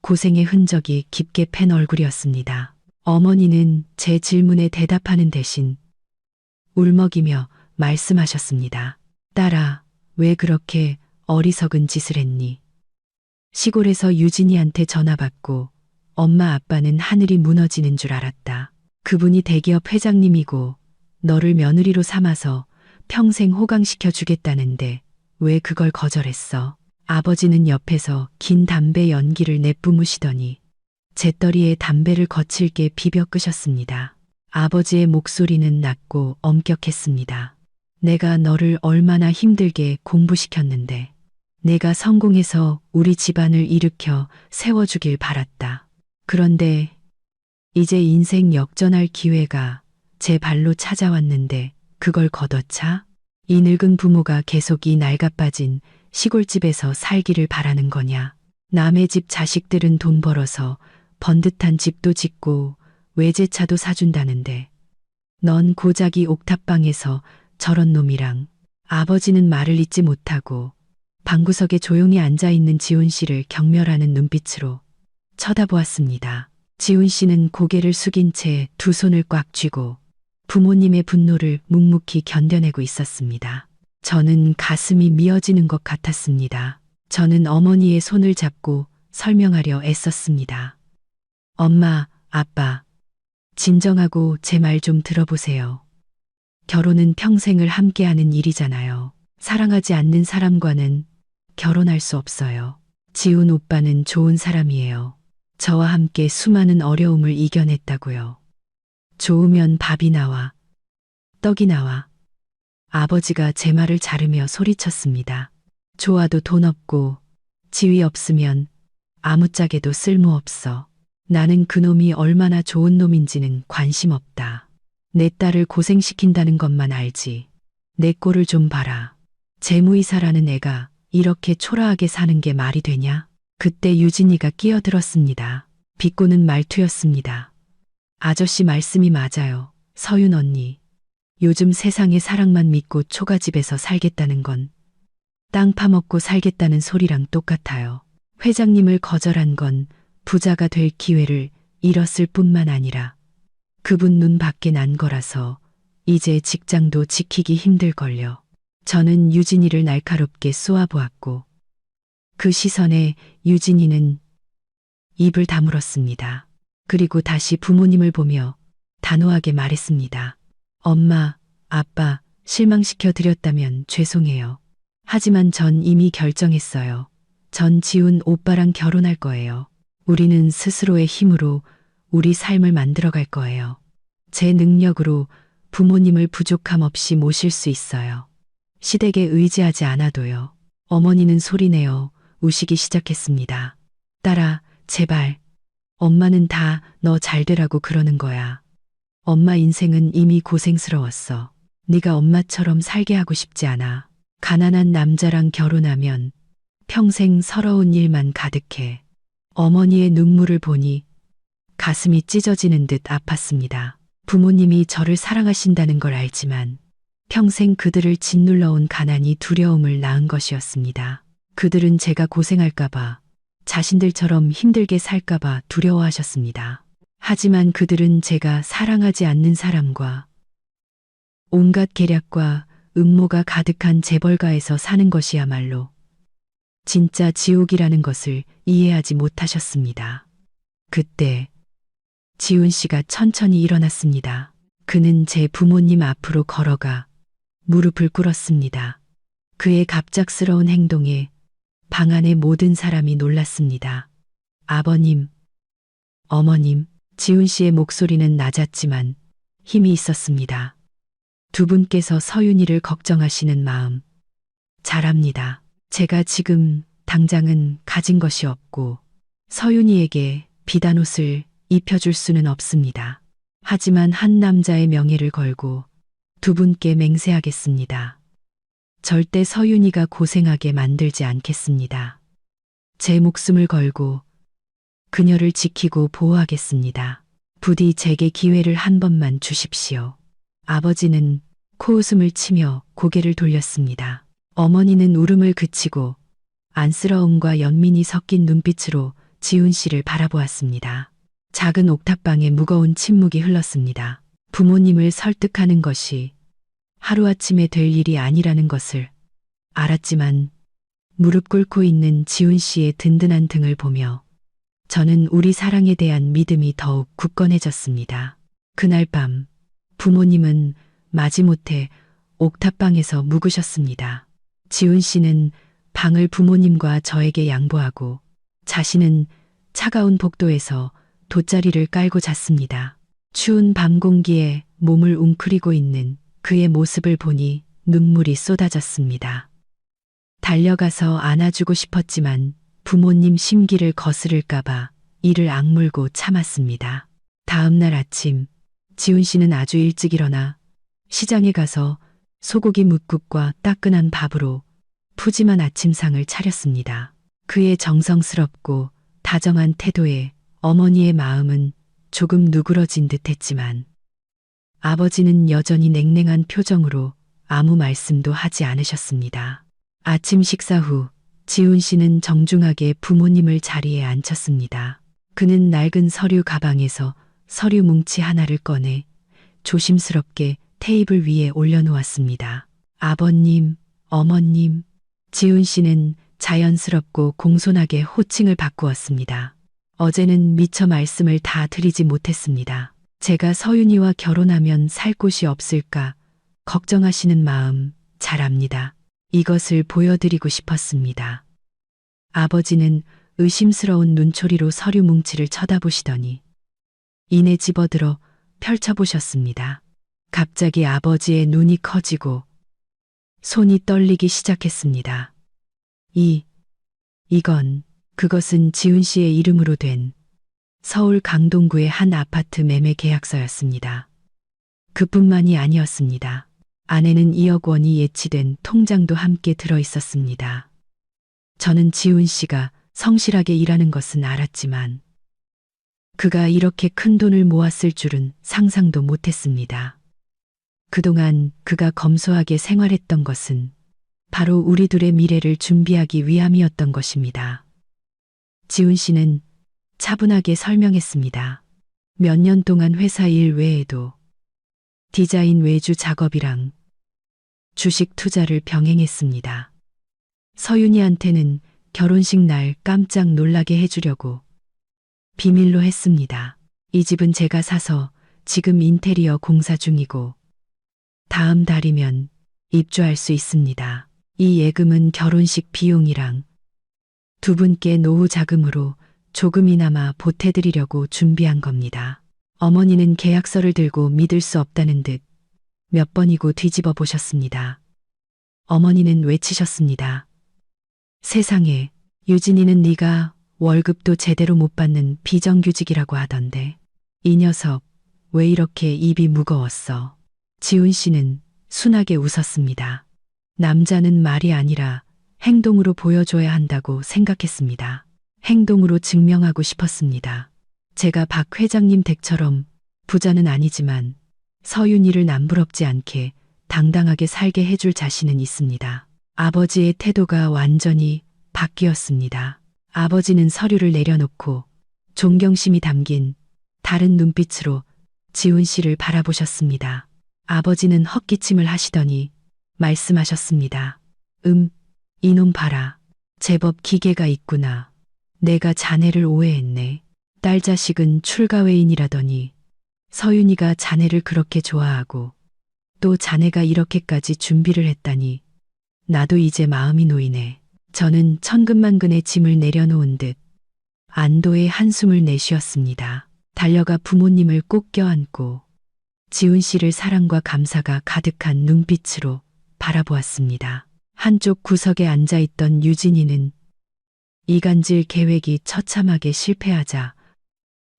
고생의 흔적이 깊게 팬 얼굴이었습니다. 어머니는 제 질문에 대답하는 대신 울먹이며 말씀하셨습니다. 딸아, 왜 그렇게 어리석은 짓을 했니? 시골에서 유진이한테 전화 받고 엄마 아빠는 하늘이 무너지는 줄 알았다. 그분이 대기업 회장님이고 너를 며느리로 삼아서 평생 호강시켜 주겠다는데 왜 그걸 거절했어? 아버지는 옆에서 긴 담배 연기를 내뿜으시더니 재떨이에 담배를 거칠게 비벼 끄셨습니다. 아버지의 목소리는 낮고 엄격했습니다. 내가 너를 얼마나 힘들게 공부시켰는데 내가 성공해서 우리 집안을 일으켜 세워주길 바랐다. 그런데 이제 인생 역전할 기회가 제 발로 찾아왔는데 그걸 걷어차? 이 늙은 부모가 계속 이 낡아빠진 시골집에서 살기를 바라는 거냐? 남의 집 자식들은 돈 벌어서 번듯한 집도 짓고 외제차도 사준다는데 넌 고작 이 옥탑방에서 저런 놈이랑. 아버지는 말을 잇지 못하고 방구석에 조용히 앉아있는 지훈 씨를 경멸하는 눈빛으로 쳐다보았습니다. 지훈 씨는 고개를 숙인 채 두 손을 꽉 쥐고 부모님의 분노를 묵묵히 견뎌내고 있었습니다. 저는 가슴이 미어지는 것 같았습니다. 저는 어머니의 손을 잡고 설명하려 애썼습니다. 엄마, 아빠, 진정하고 제 말 좀 들어보세요. 결혼은 평생을 함께하는 일이잖아요. 사랑하지 않는 사람과는 결혼할 수 없어요. 지훈 오빠는 좋은 사람이에요. 저와 함께 수많은 어려움을 이겨냈다고요. 좋으면 밥이 나와, 떡이 나와. 아버지가 제 말을 자르며 소리쳤습니다. 좋아도 돈 없고 지위 없으면 아무짝에도 쓸모없어. 나는 그놈이 얼마나 좋은 놈인지는 관심 없다. 내 딸을 고생시킨다는 것만 알지. 내 꼴을 좀 봐라. 재무이사라는 애가 이렇게 초라하게 사는 게 말이 되냐? 그때 유진이가 끼어들었습니다. 비꼬는 말투였습니다. 아저씨 말씀이 맞아요. 서윤 언니. 요즘 세상에 사랑만 믿고 초가집에서 살겠다는 건 땅 파먹고 살겠다는 소리랑 똑같아요. 회장님을 거절한 건 부자가 될 기회를 잃었을 뿐만 아니라 그분 눈 밖에 난 거라서 이제 직장도 지키기 힘들걸요. 저는 유진이를 날카롭게 쏘아보았고 그 시선에 유진이는 입을 다물었습니다. 그리고 다시 부모님을 보며 단호하게 말했습니다. 엄마, 아빠, 실망시켜 드렸다면 죄송해요. 하지만 전 이미 결정했어요. 전 지훈 오빠랑 결혼할 거예요. 우리는 스스로의 힘으로 우리 삶을 만들어갈 거예요. 제 능력으로 부모님을 부족함 없이 모실 수 있어요. 시댁에 의지하지 않아도요. 어머니는 소리내어 우시기 시작했습니다. 딸아, 제발. 엄마는 다 너 잘 되라고 그러는 거야. 엄마 인생은 이미 고생스러웠어. 네가 엄마처럼 살게 하고 싶지 않아. 가난한 남자랑 결혼하면 평생 서러운 일만 가득해. 어머니의 눈물을 보니 가슴이 찢어지는 듯 아팠습니다. 부모님이 저를 사랑하신다는 걸 알지만 평생 그들을 짓눌러온 가난이 두려움을 낳은 것이었습니다. 그들은 제가 고생할까봐 자신들처럼 힘들게 살까봐 두려워하셨습니다. 하지만 그들은 제가 사랑하지 않는 사람과 온갖 계략과 음모가 가득한 재벌가에서 사는 것이야말로 진짜 지옥이라는 것을 이해하지 못하셨습니다. 그때 지훈 씨가 천천히 일어났습니다. 그는 제 부모님 앞으로 걸어가 무릎을 꿇었습니다. 그의 갑작스러운 행동에 방 안의 모든 사람이 놀랐습니다. 아버님, 어머님, 지훈 씨의 목소리는 낮았지만 힘이 있었습니다. 두 분께서 서윤이를 걱정하시는 마음 잘 압니다. 제가 지금 당장은 가진 것이 없고 서윤이에게 비단 옷을 입혀줄 수는 없습니다. 하지만 한 남자의 명예를 걸고 두 분께 맹세하겠습니다. 절대 서윤이가 고생하게 만들지 않겠습니다. 제 목숨을 걸고 그녀를 지키고 보호하겠습니다. 부디 제게 기회를 한 번만 주십시오. 아버지는 코웃음을 치며 고개를 돌렸습니다. 어머니는 울음을 그치고 안쓰러움과 연민이 섞인 눈빛으로 지훈 씨를 바라보았습니다. 작은 옥탑방에 무거운 침묵이 흘렀습니다. 부모님을 설득하는 것이 하루아침에 될 일이 아니라는 것을 알았지만 무릎 꿇고 있는 지훈 씨의 든든한 등을 보며 저는 우리 사랑에 대한 믿음이 더욱 굳건해졌습니다. 그날 밤 부모님은 마지못해 옥탑방에서 묵으셨습니다. 지훈 씨는 방을 부모님과 저에게 양보하고 자신은 차가운 복도에서 돗자리를 깔고 잤습니다. 추운 밤 공기에 몸을 웅크리고 있는 그의 모습을 보니 눈물이 쏟아졌습니다. 달려가서 안아주고 싶었지만 부모님 심기를 거스를까봐 이를 악물고 참았습니다. 다음 날 아침 지훈 씨는 아주 일찍 일어나 시장에 가서 소고기 뭇국과 따끈한 밥으로 푸짐한 아침상을 차렸습니다. 그의 정성스럽고 다정한 태도에 어머니의 마음은 조금 누그러진 듯했지만 아버지는 여전히 냉랭한 표정으로 아무 말씀도 하지 않으셨습니다. 아침 식사 후 지훈 씨는 정중하게 부모님을 자리에 앉혔습니다. 그는 낡은 서류 가방에서 서류 뭉치 하나를 꺼내 조심스럽게 테이블 위에 올려놓았습니다. 아버님, 어머님, 지훈 씨는 자연스럽고 공손하게 호칭을 바꾸었습니다. 어제는 미처 말씀을 다 드리지 못했습니다. 제가 서윤이와 결혼하면 살 곳이 없을까 걱정하시는 마음 잘 압니다. 이것을 보여드리고 싶었습니다. 아버지는 의심스러운 눈초리로 서류 뭉치를 쳐다보시더니 이내 집어들어 펼쳐보셨습니다. 갑자기 아버지의 눈이 커지고 손이 떨리기 시작했습니다. 그것은 지훈 씨의 이름으로 된 서울 강동구의 한 아파트 매매 계약서였습니다. 그뿐만이 아니었습니다. 안에는 2억 원이 예치된 통장도 함께 들어 있었습니다. 저는 지훈 씨가 성실하게 일하는 것은 알았지만 그가 이렇게 큰 돈을 모았을 줄은 상상도 못했습니다. 그동안 그가 검소하게 생활했던 것은 바로 우리 둘의 미래를 준비하기 위함이었던 것입니다. 지훈 씨는 차분하게 설명했습니다. 몇 년 동안 회사 일 외에도 디자인 외주 작업이랑 주식 투자를 병행했습니다. 서윤이한테는 결혼식 날 깜짝 놀라게 해주려고 비밀로 했습니다. 이 집은 제가 사서 지금 인테리어 공사 중이고 다음 달이면 입주할 수 있습니다. 이 예금은 결혼식 비용이랑 두 분께 노후 자금으로 조금이나마 보태드리려고 준비한 겁니다. 어머니는 계약서를 들고 믿을 수 없다는 듯 몇 번이고 뒤집어 보셨습니다. 어머니는 외치셨습니다. 세상에, 유진이는 네가 월급도 제대로 못 받는 비정규직이라고 하던데 이 녀석 왜 이렇게 입이 무거웠어? 지훈 씨는 순하게 웃었습니다. 남자는 말이 아니라 행동으로 보여줘야 한다고 생각했습니다. 행동으로 증명하고 싶었습니다. 제가 박 회장님 댁처럼 부자는 아니지만 서윤이를 남부럽지 않게 당당하게 살게 해줄 자신은 있습니다. 아버지의 태도가 완전히 바뀌었습니다. 아버지는 서류를 내려놓고 존경심이 담긴 다른 눈빛으로 지훈 씨를 바라보셨습니다. 아버지는 헛기침을 하시더니 말씀하셨습니다. 이놈 봐라. 제법 기계가 있구나. 내가 자네를 오해했네. 딸 자식은 출가회인이라더니 서윤이가 자네를 그렇게 좋아하고 또 자네가 이렇게까지 준비를 했다니 나도 이제 마음이 놓이네. 저는 천근만근의 짐을 내려놓은 듯 안도의 한숨을 내쉬었습니다. 달려가 부모님을 꼭 껴안고 지훈 씨를 사랑과 감사가 가득한 눈빛으로 바라보았습니다. 한쪽 구석에 앉아있던 유진이는 이간질 계획이 처참하게 실패하자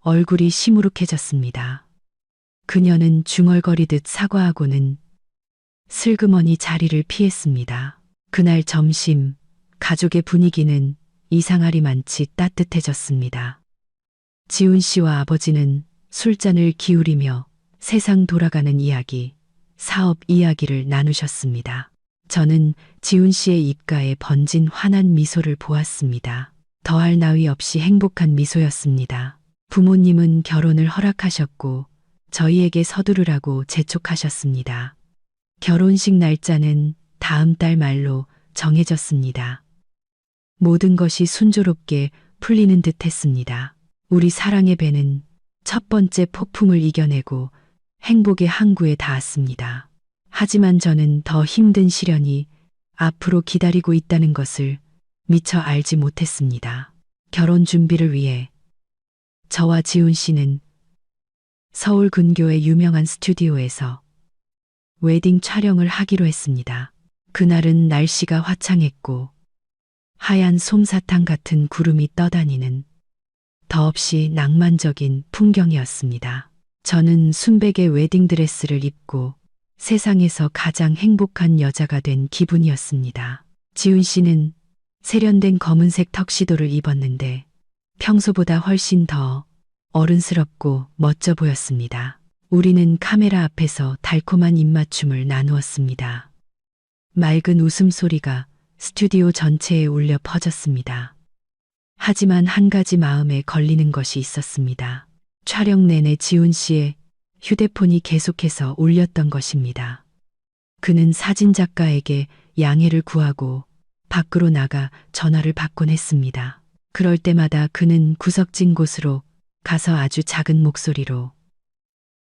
얼굴이 시무룩해졌습니다. 그녀는 중얼거리듯 사과하고는 슬그머니 자리를 피했습니다. 그날 점심 가족의 분위기는 이상하리만치 따뜻해졌습니다. 지훈 씨와 아버지는 술잔을 기울이며 세상 돌아가는 이야기, 사업 이야기를 나누셨습니다. 저는 지훈 씨의 입가에 번진 환한 미소를 보았습니다. 더할 나위 없이 행복한 미소였습니다. 부모님은 결혼을 허락하셨고 저희에게 서두르라고 재촉하셨습니다. 결혼식 날짜는 다음 달 말로 정해졌습니다. 모든 것이 순조롭게 풀리는 듯 했습니다. 우리 사랑의 배는 첫 번째 폭풍을 이겨내고 행복의 항구에 닿았습니다. 하지만 저는 더 힘든 시련이 앞으로 기다리고 있다는 것을 미처 알지 못했습니다. 결혼 준비를 위해 저와 지훈 씨는 서울 근교의 유명한 스튜디오에서 웨딩 촬영을 하기로 했습니다. 그날은 날씨가 화창했고 하얀 솜사탕 같은 구름이 떠다니는 더없이 낭만적인 풍경이었습니다. 저는 순백의 웨딩드레스를 입고 세상에서 가장 행복한 여자가 된 기분이었습니다. 지훈 씨는 세련된 검은색 턱시도를 입었는데 평소보다 훨씬 더 어른스럽고 멋져 보였습니다. 우리는 카메라 앞에서 달콤한 입맞춤을 나누었습니다. 맑은 웃음소리가 스튜디오 전체에 울려 퍼졌습니다. 하지만 한 가지 마음에 걸리는 것이 있었습니다. 촬영 내내 지훈 씨의 휴대폰이 계속해서 울렸던 것입니다. 그는 사진작가에게 양해를 구하고 밖으로 나가 전화를 받곤 했습니다. 그럴 때마다 그는 구석진 곳으로 가서 아주 작은 목소리로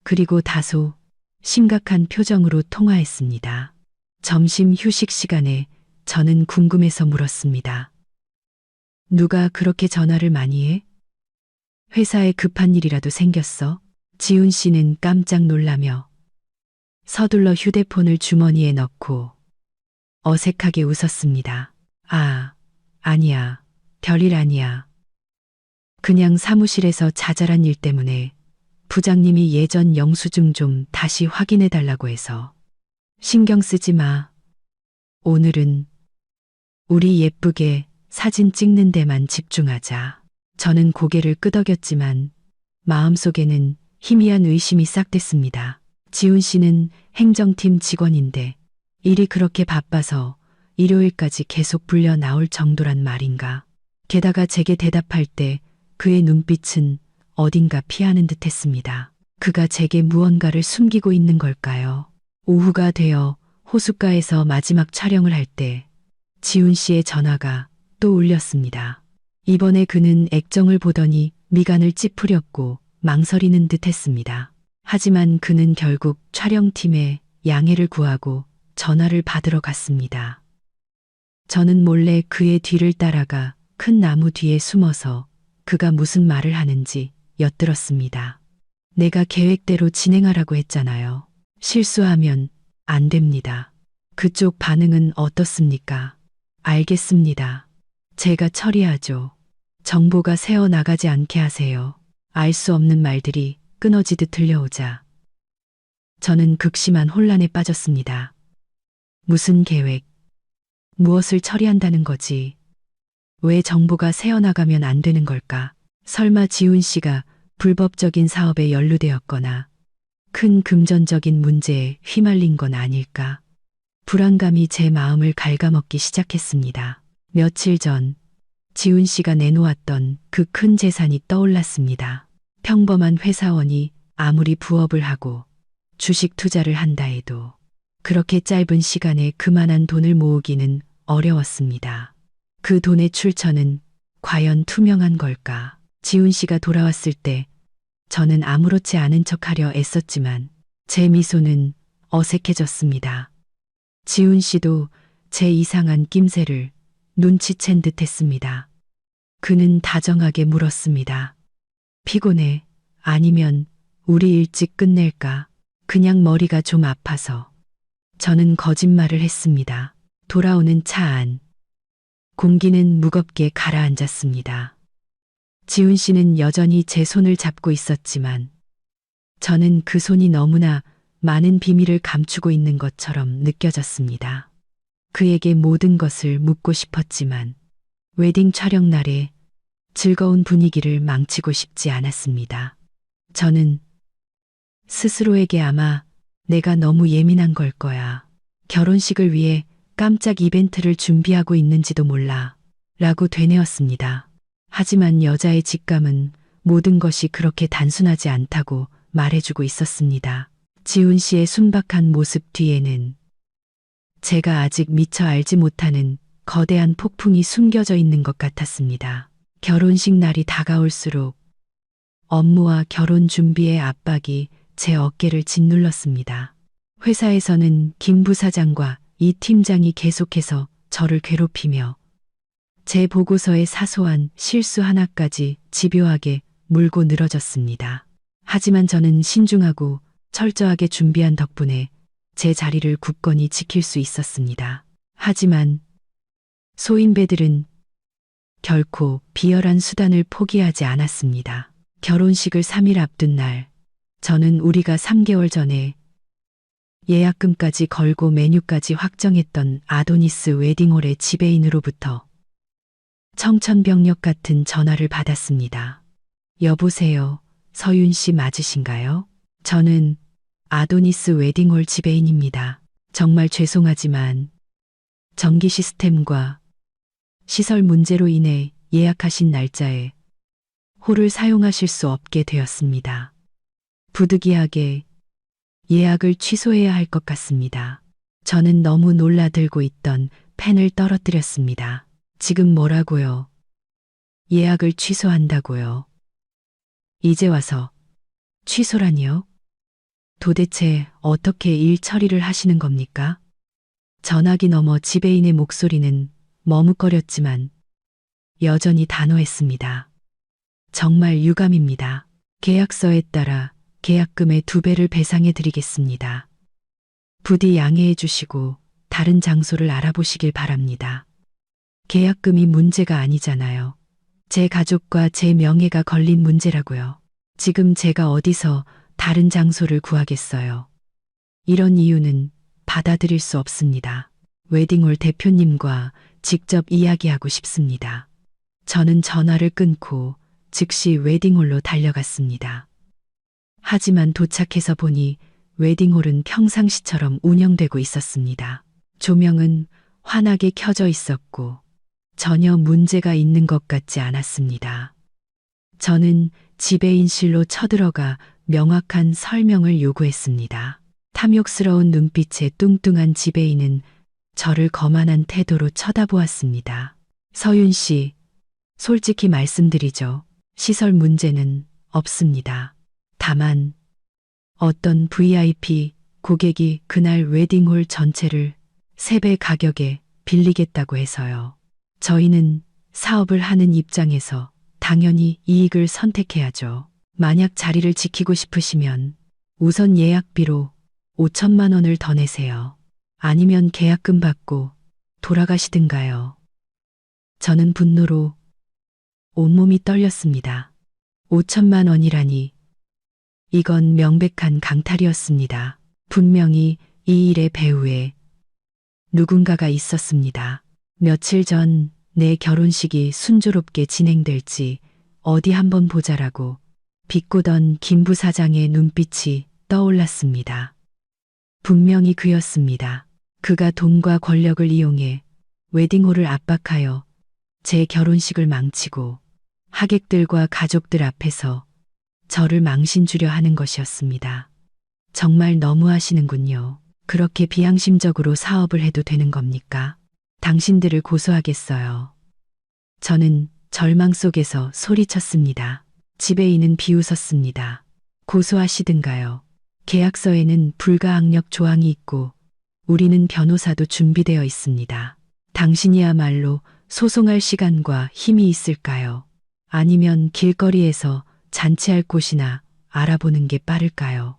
그리고 다소 심각한 표정으로 통화했습니다. 점심 휴식 시간에 저는 궁금해서 물었습니다. 누가 그렇게 전화를 많이 해? 회사에 급한 일이라도 생겼어? 지훈 씨는 깜짝 놀라며 서둘러 휴대폰을 주머니에 넣고 어색하게 웃었습니다. 아니야. 별일 아니야. 그냥 사무실에서 자잘한 일 때문에 부장님이 예전 영수증 좀 다시 확인해 달라고 해서. 신경 쓰지 마. 오늘은 우리 예쁘게 사진 찍는 데만 집중하자. 저는 고개를 끄덕였지만 마음속에는 희미한 의심이 싹됐습니다. 지훈 씨는 행정팀 직원인데 일이 그렇게 바빠서 일요일까지 계속 불려 나올 정도란 말인가. 게다가 제게 대답할 때 그의 눈빛은 어딘가 피하는 듯 했습니다. 그가 제게 무언가를 숨기고 있는 걸까요? 오후가 되어 호숫가에서 마지막 촬영을 할 때 지훈 씨의 전화가 또 울렸습니다. 이번에 그는 액정을 보더니 미간을 찌푸렸고 망설이는 듯 했습니다. 하지만 그는 결국 촬영팀에 양해를 구하고 전화를 받으러 갔습니다. 저는 몰래 그의 뒤를 따라가 큰 나무 뒤에 숨어서 그가 무슨 말을 하는지 엿들었습니다. 내가 계획대로 진행하라고 했잖아요. 실수하면 안 됩니다. 그쪽 반응은 어떻습니까? 알겠습니다. 제가 처리하죠. 정보가 새어나가지 않게 하세요. 알 수 없는 말들이 끊어지듯 들려오자 저는 극심한 혼란에 빠졌습니다. 무슨 계획? 무엇을 처리한다는 거지? 왜 정보가 새어나가면 안 되는 걸까? 설마 지훈 씨가 불법적인 사업에 연루되었거나 큰 금전적인 문제에 휘말린 건 아닐까? 불안감이 제 마음을 갉아먹기 시작했습니다. 며칠 전 지훈 씨가 내놓았던 그 큰 재산이 떠올랐습니다. 평범한 회사원이 아무리 부업을 하고 주식 투자를 한다 해도 그렇게 짧은 시간에 그만한 돈을 모으기는 어려웠습니다. 그 돈의 출처는 과연 투명한 걸까? 지훈 씨가 돌아왔을 때 저는 아무렇지 않은 척하려 애썼지만 제 미소는 어색해졌습니다. 지훈 씨도 제 이상한 낌새를 눈치챈 듯 했습니다. 그는 다정하게 물었습니다. 피곤해? 아니면 우리 일찍 끝낼까? 그냥 머리가 좀 아파서. 저는 거짓말을 했습니다. 돌아오는 차 안. 공기는 무겁게 가라앉았습니다. 지훈 씨는 여전히 제 손을 잡고 있었지만 저는 그 손이 너무나 많은 비밀을 감추고 있는 것처럼 느껴졌습니다. 그에게 모든 것을 묻고 싶었지만 웨딩 촬영 날에 즐거운 분위기를 망치고 싶지 않았습니다. 저는 스스로에게 아마 내가 너무 예민한 걸 거야. 결혼식을 위해 깜짝 이벤트를 준비하고 있는지도 몰라. 라고 되뇌었습니다. 하지만 여자의 직감은 모든 것이 그렇게 단순하지 않다고 말해주고 있었습니다. 지훈 씨의 순박한 모습 뒤에는 제가 아직 미처 알지 못하는 거대한 폭풍이 숨겨져 있는 것 같았습니다. 결혼식 날이 다가올수록 업무와 결혼 준비의 압박이 제 어깨를 짓눌렀습니다. 회사에서는 김 부사장과 이 팀장이 계속해서 저를 괴롭히며 제 보고서의 사소한 실수 하나까지 집요하게 물고 늘어졌습니다. 하지만 저는 신중하고 철저하게 준비한 덕분에 제 자리를 굳건히 지킬 수 있었습니다. 하지만 소인배들은 결코 비열한 수단을 포기하지 않았습니다. 결혼식을 3일 앞둔 날, 저는 우리가 3개월 전에 예약금까지 걸고 메뉴까지 확정했던 아도니스 웨딩홀의 지배인으로부터 청천벽력 같은 전화를 받았습니다. 여보세요, 서윤 씨 맞으신가요? 저는 아도니스 웨딩홀 지배인입니다. 정말 죄송하지만 전기 시스템과 시설 문제로 인해 예약하신 날짜에 홀을 사용하실 수 없게 되었습니다. 부득이하게 예약을 취소해야 할 것 같습니다. 저는 너무 놀라들고 있던 펜을 떨어뜨렸습니다. 지금 뭐라고요? 예약을 취소한다고요? 이제 와서 취소라니요? 도대체 어떻게 일 처리를 하시는 겁니까? 전화기 너머 지배인의 목소리는 머뭇거렸지만 여전히 단호했습니다. 정말 유감입니다. 계약서에 따라 계약금의 2배를 배상해 드리겠습니다. 부디 양해해 주시고 다른 장소를 알아보시길 바랍니다. 계약금이 문제가 아니잖아요. 제 가족과 제 명예가 걸린 문제라고요. 지금 제가 어디서 다른 장소를 구하겠어요. 이런 이유는 받아들일 수 없습니다. 웨딩홀 대표님과 직접 이야기하고 싶습니다. 저는 전화를 끊고 즉시 웨딩홀로 달려갔습니다. 하지만 도착해서 보니 웨딩홀은 평상시처럼 운영되고 있었습니다. 조명은 환하게 켜져 있었고 전혀 문제가 있는 것 같지 않았습니다. 저는 지배인실로 쳐들어가 명확한 설명을 요구했습니다. 탐욕스러운 눈빛의 뚱뚱한 지배인은 저를 거만한 태도로 쳐다보았습니다. 서윤 씨, 솔직히 말씀드리죠. 시설 문제는 없습니다. 다만 어떤 VIP 고객이 그날 웨딩홀 전체를 3배 가격에 빌리겠다고 해서요. 저희는 사업을 하는 입장에서 당연히 이익을 선택해야죠. 만약 자리를 지키고 싶으시면 우선 예약비로 5천만 원을 더 내세요. 아니면 계약금 받고 돌아가시든가요. 저는 분노로 온몸이 떨렸습니다. 5천만 원이라니. 이건 명백한 강탈이었습니다. 분명히 이 일의 배후에 누군가가 있었습니다. 며칠 전 내 결혼식이 순조롭게 진행될지 어디 한번 보자라고 비꼬던 김 부사장의 눈빛이 떠올랐습니다. 분명히 그였습니다. 그가 돈과 권력을 이용해 웨딩홀을 압박하여 제 결혼식을 망치고 하객들과 가족들 앞에서 저를 망신 주려 하는 것이었습니다. 정말 너무하시는군요. 그렇게 비양심적으로 사업을 해도 되는 겁니까? 당신들을 고소하겠어요. 저는 절망 속에서 소리쳤습니다. 지배인은 비웃었습니다. 고소하시든가요. 계약서에는 불가항력 조항이 있고 우리는 변호사도 준비되어 있습니다. 당신이야말로 소송할 시간과 힘이 있을까요? 아니면 길거리에서 잔치할 곳이나 알아보는 게 빠를까요?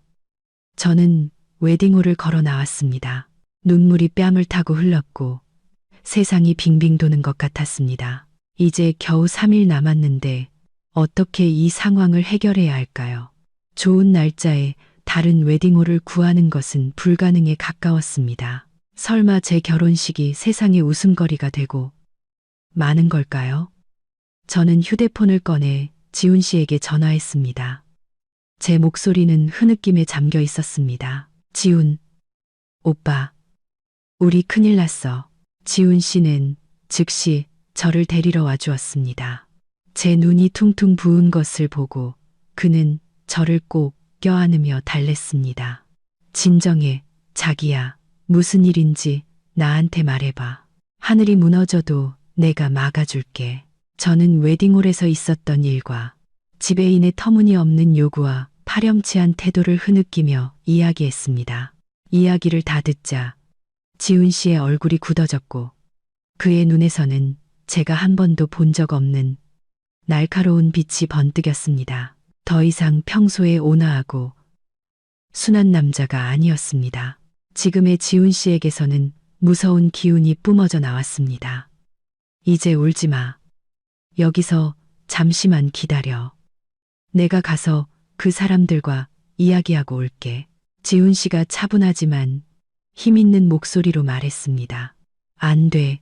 저는 웨딩홀을 걸어 나왔습니다. 눈물이 뺨을 타고 흘렀고 세상이 빙빙 도는 것 같았습니다. 이제 겨우 3일 남았는데 어떻게 이 상황을 해결해야 할까요? 좋은 날짜에 다른 웨딩홀을 구하는 것은 불가능에 가까웠습니다. 설마 제 결혼식이 세상의 웃음거리가 되고 마는 걸까요? 저는 휴대폰을 꺼내 지훈 씨에게 전화했습니다. 제 목소리는 흐느낌에 잠겨 있었습니다. 지훈, 오빠, 우리 큰일 났어. 지훈 씨는 즉시 저를 데리러 와 주었습니다. 제 눈이 퉁퉁 부은 것을 보고 그는 저를 꼭 껴안으며 달랬습니다. 진정해, 자기야. 무슨 일인지 나한테 말해봐. 하늘이 무너져도 내가 막아줄게. 저는 웨딩홀에서 있었던 일과 지배인의 터무니없는 요구와 파렴치한 태도를 흐느끼며 이야기했습니다. 이야기를 다 듣자 지훈 씨의 얼굴이 굳어졌고 그의 눈에서는 제가 한 번도 본 적 없는 날카로운 빛이 번뜩였습니다. 더 이상 평소에 온화하고 순한 남자가 아니었습니다. 지금의 지훈 씨에게서는 무서운 기운이 뿜어져 나왔습니다. 이제 울지 마. 여기서 잠시만 기다려. 내가 가서 그 사람들과 이야기하고 올게. 지훈 씨가 차분하지만 힘있는 목소리로 말했습니다. 안 돼,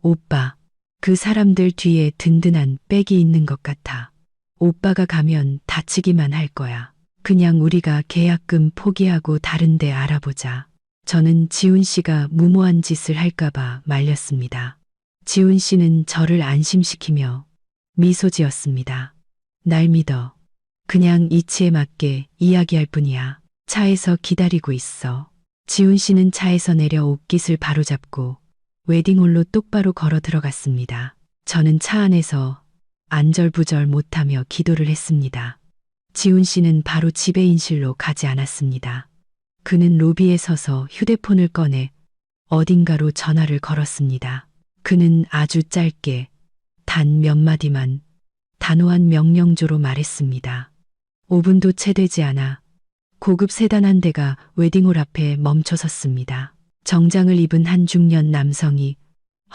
오빠. 그 사람들 뒤에 든든한 백이 있는 것 같아. 오빠가 가면 다치기만 할 거야. 그냥 우리가 계약금 포기하고 다른 데 알아보자. 저는 지훈 씨가 무모한 짓을 할까봐 말렸습니다. 지훈 씨는 저를 안심시키며 미소 지었습니다. 날 믿어. 그냥 이치에 맞게 이야기할 뿐이야. 차에서 기다리고 있어. 지훈 씨는 차에서 내려 옷깃을 바로잡고 웨딩홀로 똑바로 걸어 들어갔습니다. 저는 차 안에서 안절부절 못하며 기도를 했습니다. 지훈 씨는 바로 지배인실로 가지 않았습니다. 그는 로비에 서서 휴대폰을 꺼내 어딘가로 전화를 걸었습니다. 그는 아주 짧게 단 몇 마디만 단호한 명령조로 말했습니다. 5분도 채 되지 않아 고급 세단 한 대가 웨딩홀 앞에 멈춰 섰습니다. 정장을 입은 한 중년 남성이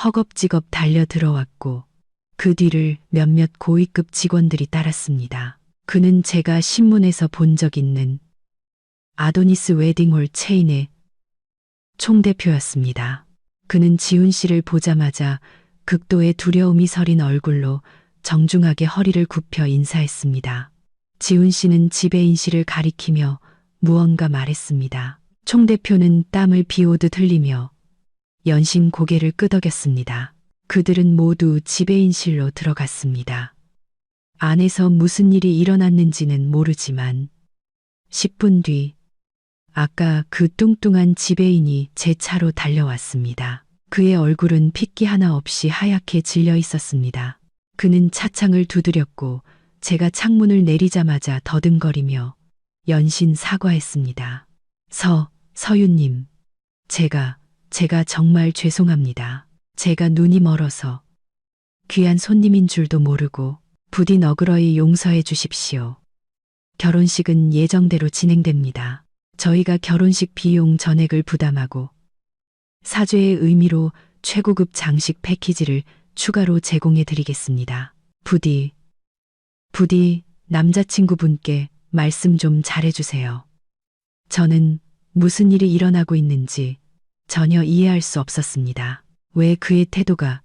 허겁지겁 달려 들어왔고 그 뒤를 몇몇 고위급 직원들이 따랐습니다. 그는 제가 신문에서 본 적 있는 아도니스 웨딩홀 체인의 총대표였습니다. 그는 지훈 씨를 보자마자 극도의 두려움이 서린 얼굴로 정중하게 허리를 굽혀 인사했습니다. 지훈 씨는 지배인 씨를 가리키며 무언가 말했습니다. 총대표는 땀을 비오듯 흘리며 연신 고개를 끄덕였습니다. 그들은 모두 지배인실로 들어갔습니다. 안에서 무슨 일이 일어났는지는 모르지만 10분 뒤 아까 그 뚱뚱한 지배인이 제 차로 달려왔습니다. 그의 얼굴은 핏기 하나 없이 하얗게 질려 있었습니다. 그는 차창을 두드렸고 제가 창문을 내리자마자 더듬거리며 연신 사과했습니다. 서유님, 제가 정말 죄송합니다. 제가 눈이 멀어서 귀한 손님인 줄도 모르고 부디 너그러이 용서해 주십시오. 결혼식은 예정대로 진행됩니다. 저희가 결혼식 비용 전액을 부담하고 사죄의 의미로 최고급 장식 패키지를 추가로 제공해 드리겠습니다. 부디 남자친구분께 말씀 좀 잘해주세요. 저는 무슨 일이 일어나고 있는지 전혀 이해할 수 없었습니다. 왜 그의 태도가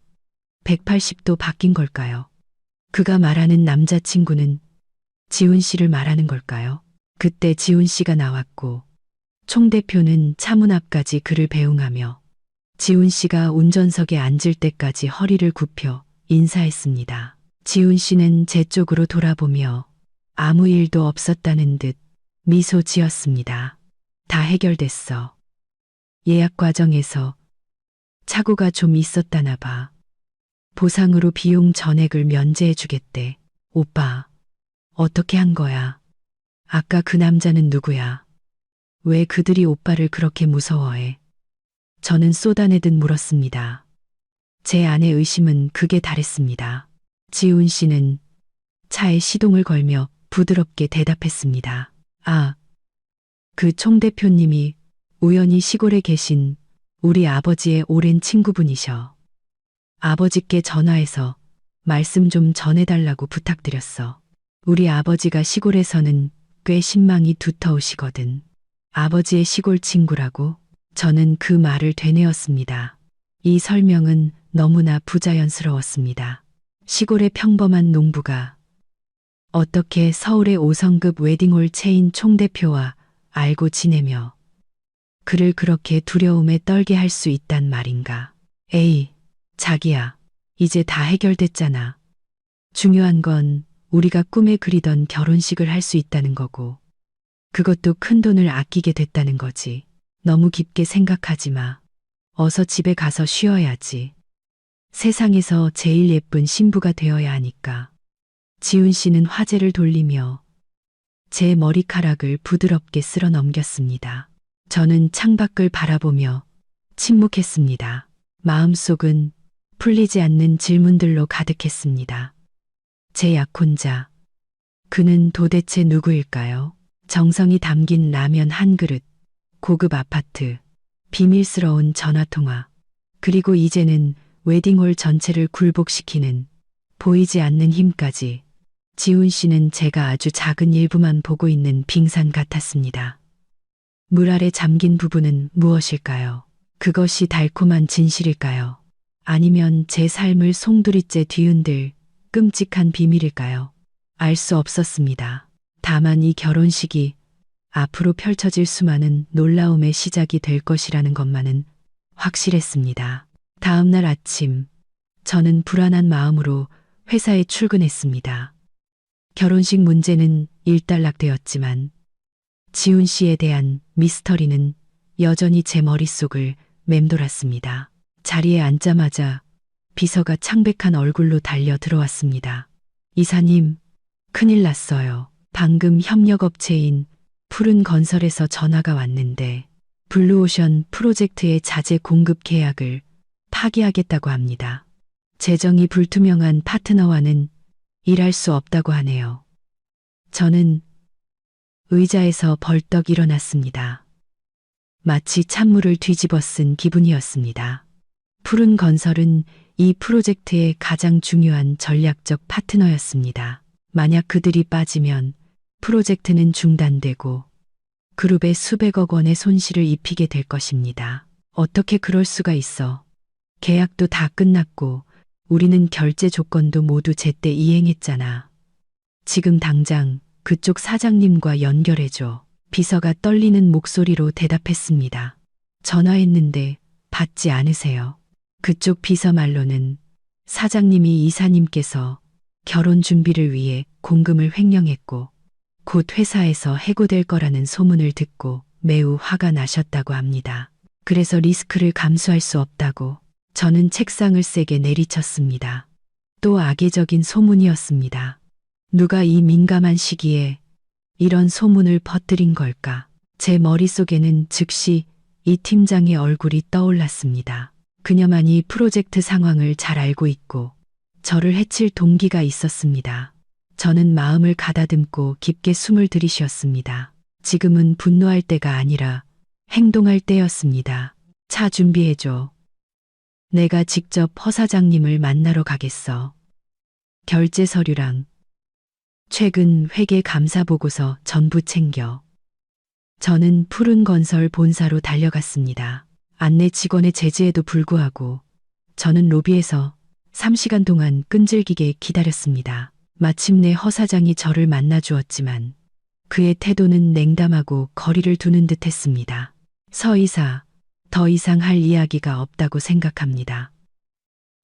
180도 바뀐 걸까요? 그가 말하는 남자친구는 지훈 씨를 말하는 걸까요? 그때 지훈 씨가 나왔고 총대표는 차문 앞까지 그를 배웅하며 지훈 씨가 운전석에 앉을 때까지 허리를 굽혀 인사했습니다. 지훈 씨는 제 쪽으로 돌아보며 아무 일도 없었다는 듯 미소 지었습니다. 다 해결됐어. 예약 과정에서 착오가 좀 있었다나 봐. 보상으로 비용 전액을 면제해 주겠대. 오빠, 어떻게 한 거야? 아까 그 남자는 누구야? 왜 그들이 오빠를 그렇게 무서워해? 저는 쏟아내듯 물었습니다. 제 아내 의심은 극에 달했습니다. 지훈 씨는 차에 시동을 걸며 부드럽게 대답했습니다. 아, 그 총 대표님이 우연히 시골에 계신 우리 아버지의 오랜 친구분이셔. 아버지께 전화해서 말씀 좀 전해달라고 부탁드렸어. 우리 아버지가 시골에서는 꽤 신망이 두터우시거든. 아버지의 시골 친구라고? 저는 그 말을 되뇌었습니다. 이 설명은 너무나 부자연스러웠습니다. 시골의 평범한 농부가 어떻게 서울의 5성급 웨딩홀 체인 총대표와 알고 지내며 그를 그렇게 두려움에 떨게 할 수 있단 말인가. 에이, 자기야, 이제 다 해결됐잖아. 중요한 건 우리가 꿈에 그리던 결혼식을 할 수 있다는 거고, 그것도 큰 돈을 아끼게 됐다는 거지. 너무 깊게 생각하지 마. 어서 집에 가서 쉬어야지. 세상에서 제일 예쁜 신부가 되어야 하니까. 지훈 씨는 화제를 돌리며 제 머리카락을 부드럽게 쓸어 넘겼습니다. 저는 창밖을 바라보며 침묵했습니다. 마음속은 풀리지 않는 질문들로 가득했습니다. 제 약혼자, 그는 도대체 누구일까요? 정성이 담긴 라면 한 그릇, 고급 아파트, 비밀스러운 전화통화, 그리고 이제는 웨딩홀 전체를 굴복시키는 보이지 않는 힘까지. 지훈 씨는 제가 아주 작은 일부만 보고 있는 빙산 같았습니다. 물 아래 잠긴 부분은 무엇일까요? 그것이 달콤한 진실일까요? 아니면 제 삶을 송두리째 뒤흔들 끔찍한 비밀일까요? 알 수 없었습니다. 다만 이 결혼식이 앞으로 펼쳐질 수많은 놀라움의 시작이 될 것이라는 것만은 확실했습니다. 다음 날 아침, 저는 불안한 마음으로 회사에 출근했습니다. 결혼식 문제는 일단락되었지만 지훈 씨에 대한 미스터리는 여전히 제 머릿속을 맴돌았습니다. 자리에 앉자마자 비서가 창백한 얼굴로 달려 들어왔습니다. 이사님, 큰일 났어요. 방금 협력업체인 푸른건설에서 전화가 왔는데 블루오션 프로젝트의 자재 공급 계약을 파기하겠다고 합니다. 재정이 불투명한 파트너와는 일할 수 없다고 하네요. 저는 의자에서 벌떡 일어났습니다. 마치 찬물을 뒤집어 쓴 기분이었습니다. 푸른건설은 이 프로젝트의 가장 중요한 전략적 파트너였습니다. 만약 그들이 빠지면 프로젝트는 중단되고 그룹에 수백억 원의 손실을 입히게 될 것입니다. 어떻게 그럴 수가 있어. 계약도 다 끝났고 우리는 결제 조건도 모두 제때 이행했잖아. 지금 당장 그쪽 사장님과 연결해줘. 비서가 떨리는 목소리로 대답했습니다. 전화했는데 받지 않으세요. 그쪽 비서 말로는 사장님이 이사님께서 결혼 준비를 위해 공금을 횡령했고 곧 회사에서 해고될 거라는 소문을 듣고 매우 화가 나셨다고 합니다. 그래서 리스크를 감수할 수 없다고. 저는 책상을 세게 내리쳤습니다. 또 악의적인 소문이었습니다. 누가 이 민감한 시기에 이런 소문을 퍼뜨린 걸까? 제 머릿속에는 즉시 이 팀장의 얼굴이 떠올랐습니다. 그녀만이 프로젝트 상황을 잘 알고 있고 저를 해칠 동기가 있었습니다. 저는 마음을 가다듬고 깊게 숨을 들이쉬었습니다. 지금은 분노할 때가 아니라 행동할 때였습니다. 차 준비해줘. 내가 직접 허 사장님을 만나러 가겠어. 결제 서류랑 최근 회계 감사 보고서 전부 챙겨. 저는 푸른건설 본사로 달려갔습니다. 안내 직원의 제지에도 불구하고 저는 로비에서 3시간 동안 끈질기게 기다렸습니다. 마침내 허 사장이 저를 만나 주었지만 그의 태도는 냉담하고 거리를 두는 듯 했습니다. 서 이사, 더 이상 할 이야기가 없다고 생각합니다.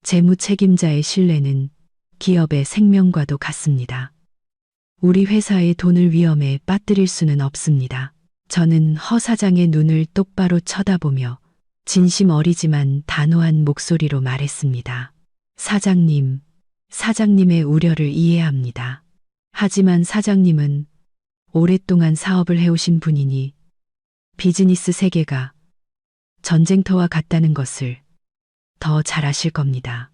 재무 책임자의 신뢰는 기업의 생명과도 같습니다. 우리 회사의 돈을 위험에 빠뜨릴 수는 없습니다. 저는 허 사장의 눈을 똑바로 쳐다보며 진심 어리지만 단호한 목소리로 말했습니다. 사장님, 사장님의 우려를 이해합니다. 하지만 사장님은 오랫동안 사업을 해오신 분이니 비즈니스 세계가 전쟁터와 같다는 것을 더 잘 아실 겁니다.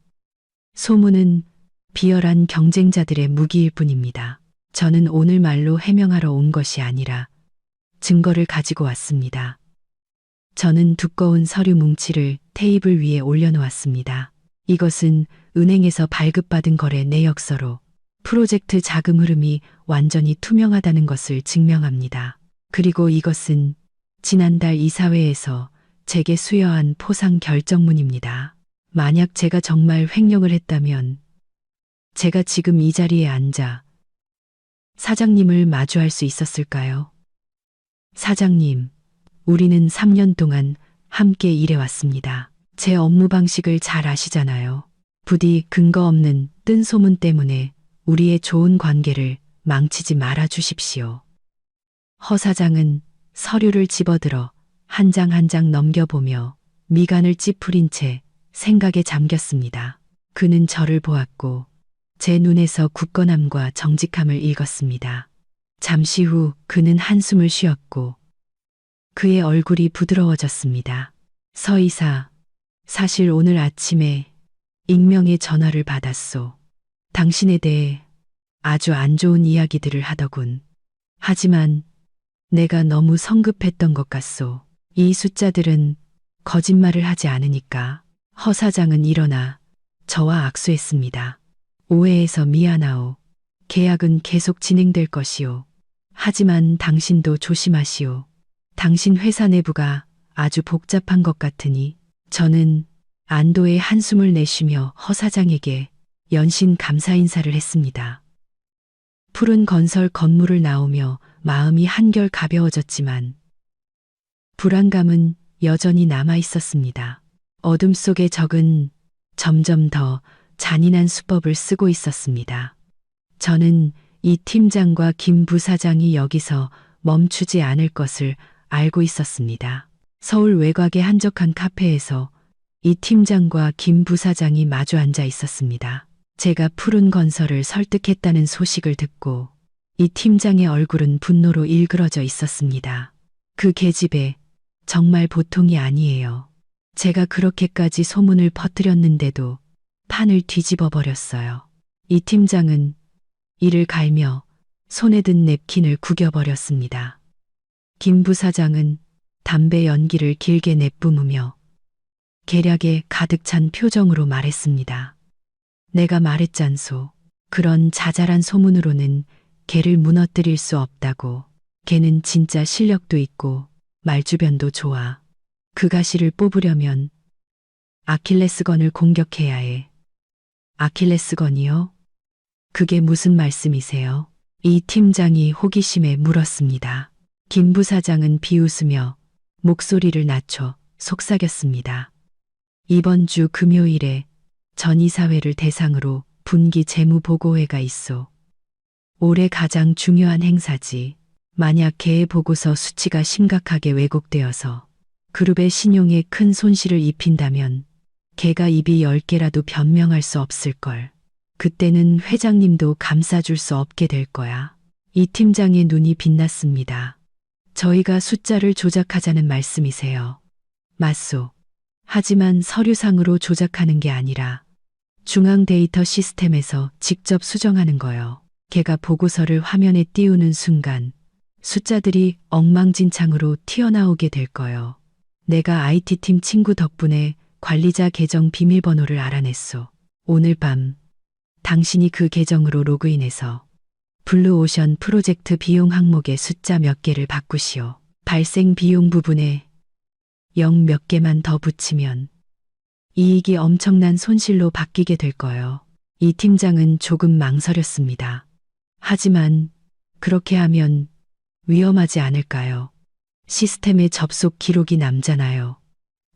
소문은 비열한 경쟁자들의 무기일 뿐입니다. 저는 오늘 말로 해명하러 온 것이 아니라 증거를 가지고 왔습니다. 저는 두꺼운 서류 뭉치를 테이블 위에 올려놓았습니다. 이것은 은행에서 발급받은 거래 내역서로 프로젝트 자금 흐름이 완전히 투명하다는 것을 증명합니다. 그리고 이것은 지난달 이사회에서 제게 수여한 포상 결정문입니다. 만약 제가 정말 횡령을 했다면 제가 지금 이 자리에 앉아 사장님을 마주할 수 있었을까요? 사장님, 우리는 3년 동안 함께 일해왔습니다. 제 업무 방식을 잘 아시잖아요. 부디 근거 없는 뜬 소문 때문에 우리의 좋은 관계를 망치지 말아 주십시오. 허 사장은 서류를 집어들어 한 장 한 장 넘겨보며 미간을 찌푸린 채 생각에 잠겼습니다. 그는 저를 보았고 제 눈에서 굳건함과 정직함을 읽었습니다. 잠시 후 그는 한숨을 쉬었고 그의 얼굴이 부드러워졌습니다. 서 이사, 사실 오늘 아침에 익명의 전화를 받았소. 당신에 대해 아주 안 좋은 이야기들을 하더군. 하지만 내가 너무 성급했던 것 같소. 이 숫자들은 거짓말을 하지 않으니까. 허 사장은 일어나 저와 악수했습니다. 오해해서 미안하오. 계약은 계속 진행될 것이오. 하지만 당신도 조심하시오. 당신 회사 내부가 아주 복잡한 것 같으니. 저는 안도의 한숨을 내쉬며 허 사장에게 연신 감사 인사를 했습니다. 푸른 건설 건물을 나오며 마음이 한결 가벼워졌지만 불안감은 여전히 남아 있었습니다. 어둠 속의 적은 점점 더 잔인한 수법을 쓰고 있었습니다. 저는 이 팀장과 김 부사장이 여기서 멈추지 않을 것을 알고 있었습니다. 서울 외곽의 한적한 카페에서 이 팀장과 김 부사장이 마주 앉아 있었습니다. 제가 푸른 건설을 설득했다는 소식을 듣고 이 팀장의 얼굴은 분노로 일그러져 있었습니다. 그 계집애 정말 보통이 아니에요. 제가 그렇게까지 소문을 퍼뜨렸는데도 판을 뒤집어 버렸어요. 이 팀장은 이를 갈며 손에 든 냅킨을 구겨버렸습니다. 김 부사장은 담배 연기를 길게 내뿜으며 계략에 가득 찬 표정으로 말했습니다. 내가 말했잖소. 그런 자잘한 소문으로는 걔를 무너뜨릴 수 없다고. 걔는 진짜 실력도 있고 말주변도 좋아. 그 가시를 뽑으려면 아킬레스건을 공격해야 해. 아킬레스건이요? 그게 무슨 말씀이세요? 이 팀장이 호기심에 물었습니다. 김 부사장은 비웃으며 목소리를 낮춰 속삭였습니다. 이번 주 금요일에 전 이사회를 대상으로 분기 재무보고회가 있어. 올해 가장 중요한 행사지. 만약 계획 보고서 수치가 심각하게 왜곡되어서 그룹의 신용에 큰 손실을 입힌다면 걔가 입이 10개라도 변명할 수 없을걸. 그때는 회장님도 감싸줄 수 없게 될 거야. 이 팀장의 눈이 빛났습니다. 저희가 숫자를 조작하자는 말씀이세요. 맞소. 하지만 서류상으로 조작하는 게 아니라 중앙 데이터 시스템에서 직접 수정하는 거요. 걔가 보고서를 화면에 띄우는 순간 숫자들이 엉망진창으로 튀어나오게 될 거요. 내가 IT팀 친구 덕분에 관리자 계정 비밀번호를 알아냈소. 오늘 밤 당신이 그 계정으로 로그인해서 블루오션 프로젝트 비용 항목의 숫자 몇 개를 바꾸시오. 발생 비용 부분에 0 몇 개만 더 붙이면 이익이 엄청난 손실로 바뀌게 될 거예요. 이 팀장은 조금 망설였습니다. 하지만 그렇게 하면 위험하지 않을까요? 시스템에 접속 기록이 남잖아요.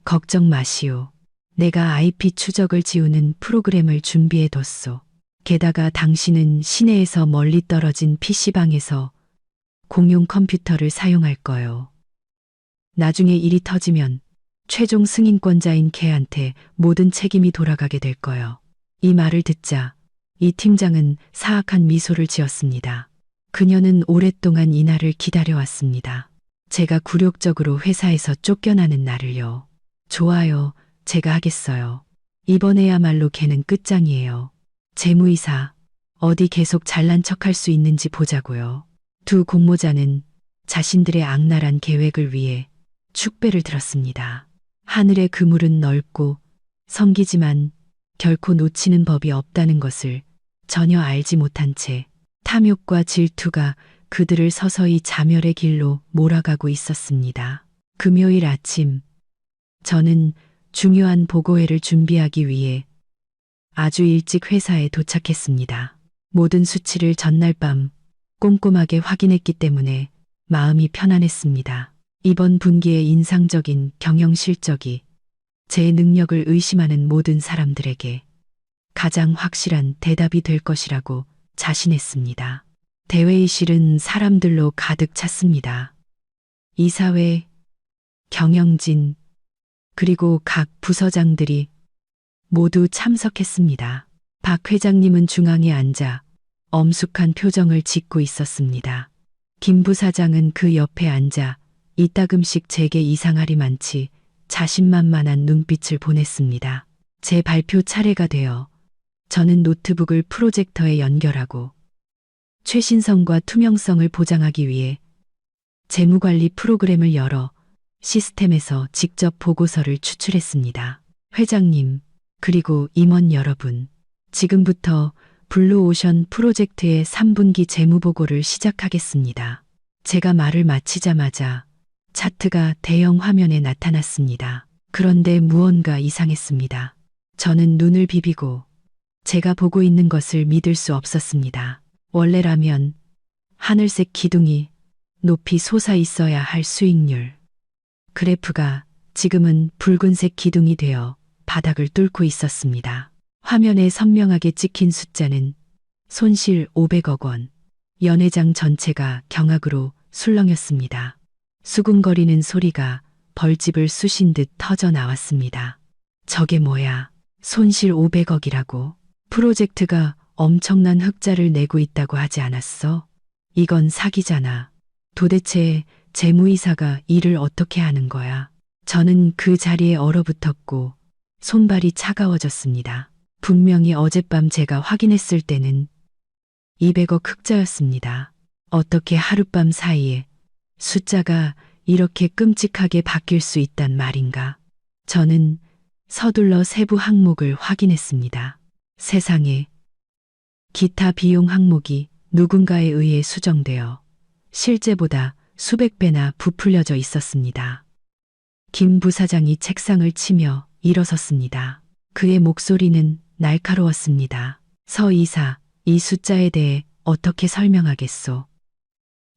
걱정 마시오. 내가 IP 추적을 지우는 프로그램을 준비해뒀소. 게다가 당신은 시내에서 멀리 떨어진 PC방에서 공용 컴퓨터를 사용할 거요. 나중에 일이 터지면 최종 승인권자인 걔한테 모든 책임이 돌아가게 될 거요. 이 말을 듣자 이 팀장은 사악한 미소를 지었습니다. 그녀는 오랫동안 이 날을 기다려왔습니다. 제가 굴욕적으로 회사에서 쫓겨나는 날을요. 좋아요. 제가 하겠어요. 이번에야말로 걔는 끝장이에요. 재무이사, 어디 계속 잘난 척할 수 있는지 보자고요. 두 공모자는 자신들의 악랄한 계획을 위해 축배를 들었습니다. 하늘의 그물은 넓고 섬기지만 결코 놓치는 법이 없다는 것을 전혀 알지 못한 채 탐욕과 질투가 그들을 서서히 자멸의 길로 몰아가고 있었습니다. 금요일 아침, 저는 중요한 보고회를 준비하기 위해 아주 일찍 회사에 도착했습니다. 모든 수치를 전날 밤 꼼꼼하게 확인했기 때문에 마음이 편안했습니다. 이번 분기의 인상적인 경영 실적이 제 능력을 의심하는 모든 사람들에게 가장 확실한 대답이 될 것이라고 자신했습니다. 대회의실은 사람들로 가득 찼습니다. 이사회, 경영진, 그리고 각 부서장들이 모두 참석했습니다. 박 회장님은 중앙에 앉아 엄숙한 표정을 짓고 있었습니다. 김 부사장은 그 옆에 앉아 이따금씩 제게 이상하리만치 자신만만한 눈빛을 보냈습니다. 제 발표 차례가 되어 저는 노트북을 프로젝터에 연결하고 최신성과 투명성을 보장하기 위해 재무관리 프로그램을 열어 시스템에서 직접 보고서를 추출했습니다. 회장님, 그리고 임원 여러분, 지금부터 블루오션 프로젝트의 3분기 재무보고를 시작하겠습니다. 제가 말을 마치자마자 차트가 대형 화면에 나타났습니다. 그런데 무언가 이상했습니다. 저는 눈을 비비고 제가 보고 있는 것을 믿을 수 없었습니다. 원래라면 하늘색 기둥이 높이 솟아 있어야 할 수익률 그래프가 지금은 붉은색 기둥이 되어 바닥을 뚫고 있었습니다. 화면에 선명하게 찍힌 숫자는 손실 500억 원, 연회장 전체가 경악으로 술렁였습니다. 수군거리는 소리가 벌집을 쑤신 듯 터져 나왔습니다. 저게 뭐야? 손실 500억이라고? 프로젝트가 엄청난 흑자를 내고 있다고 하지 않았어? 이건 사기잖아. 도대체 재무이사가 일을 어떻게 하는 거야? 저는 그 자리에 얼어붙었고 손발이 차가워졌습니다. 분명히 어젯밤 제가 확인했을 때는 200억 흑자였습니다. 어떻게 하룻밤 사이에 숫자가 이렇게 끔찍하게 바뀔 수 있단 말인가? 저는 서둘러 세부 항목을 확인했습니다. 세상에, 기타 비용 항목이 누군가에 의해 수정되어 실제보다 수백 배나 부풀려져 있었습니다. 김 부사장이 책상을 치며 일어섰습니다. 그의 목소리는 날카로웠습니다. 서 이사, 이 숫자에 대해 어떻게 설명하겠소?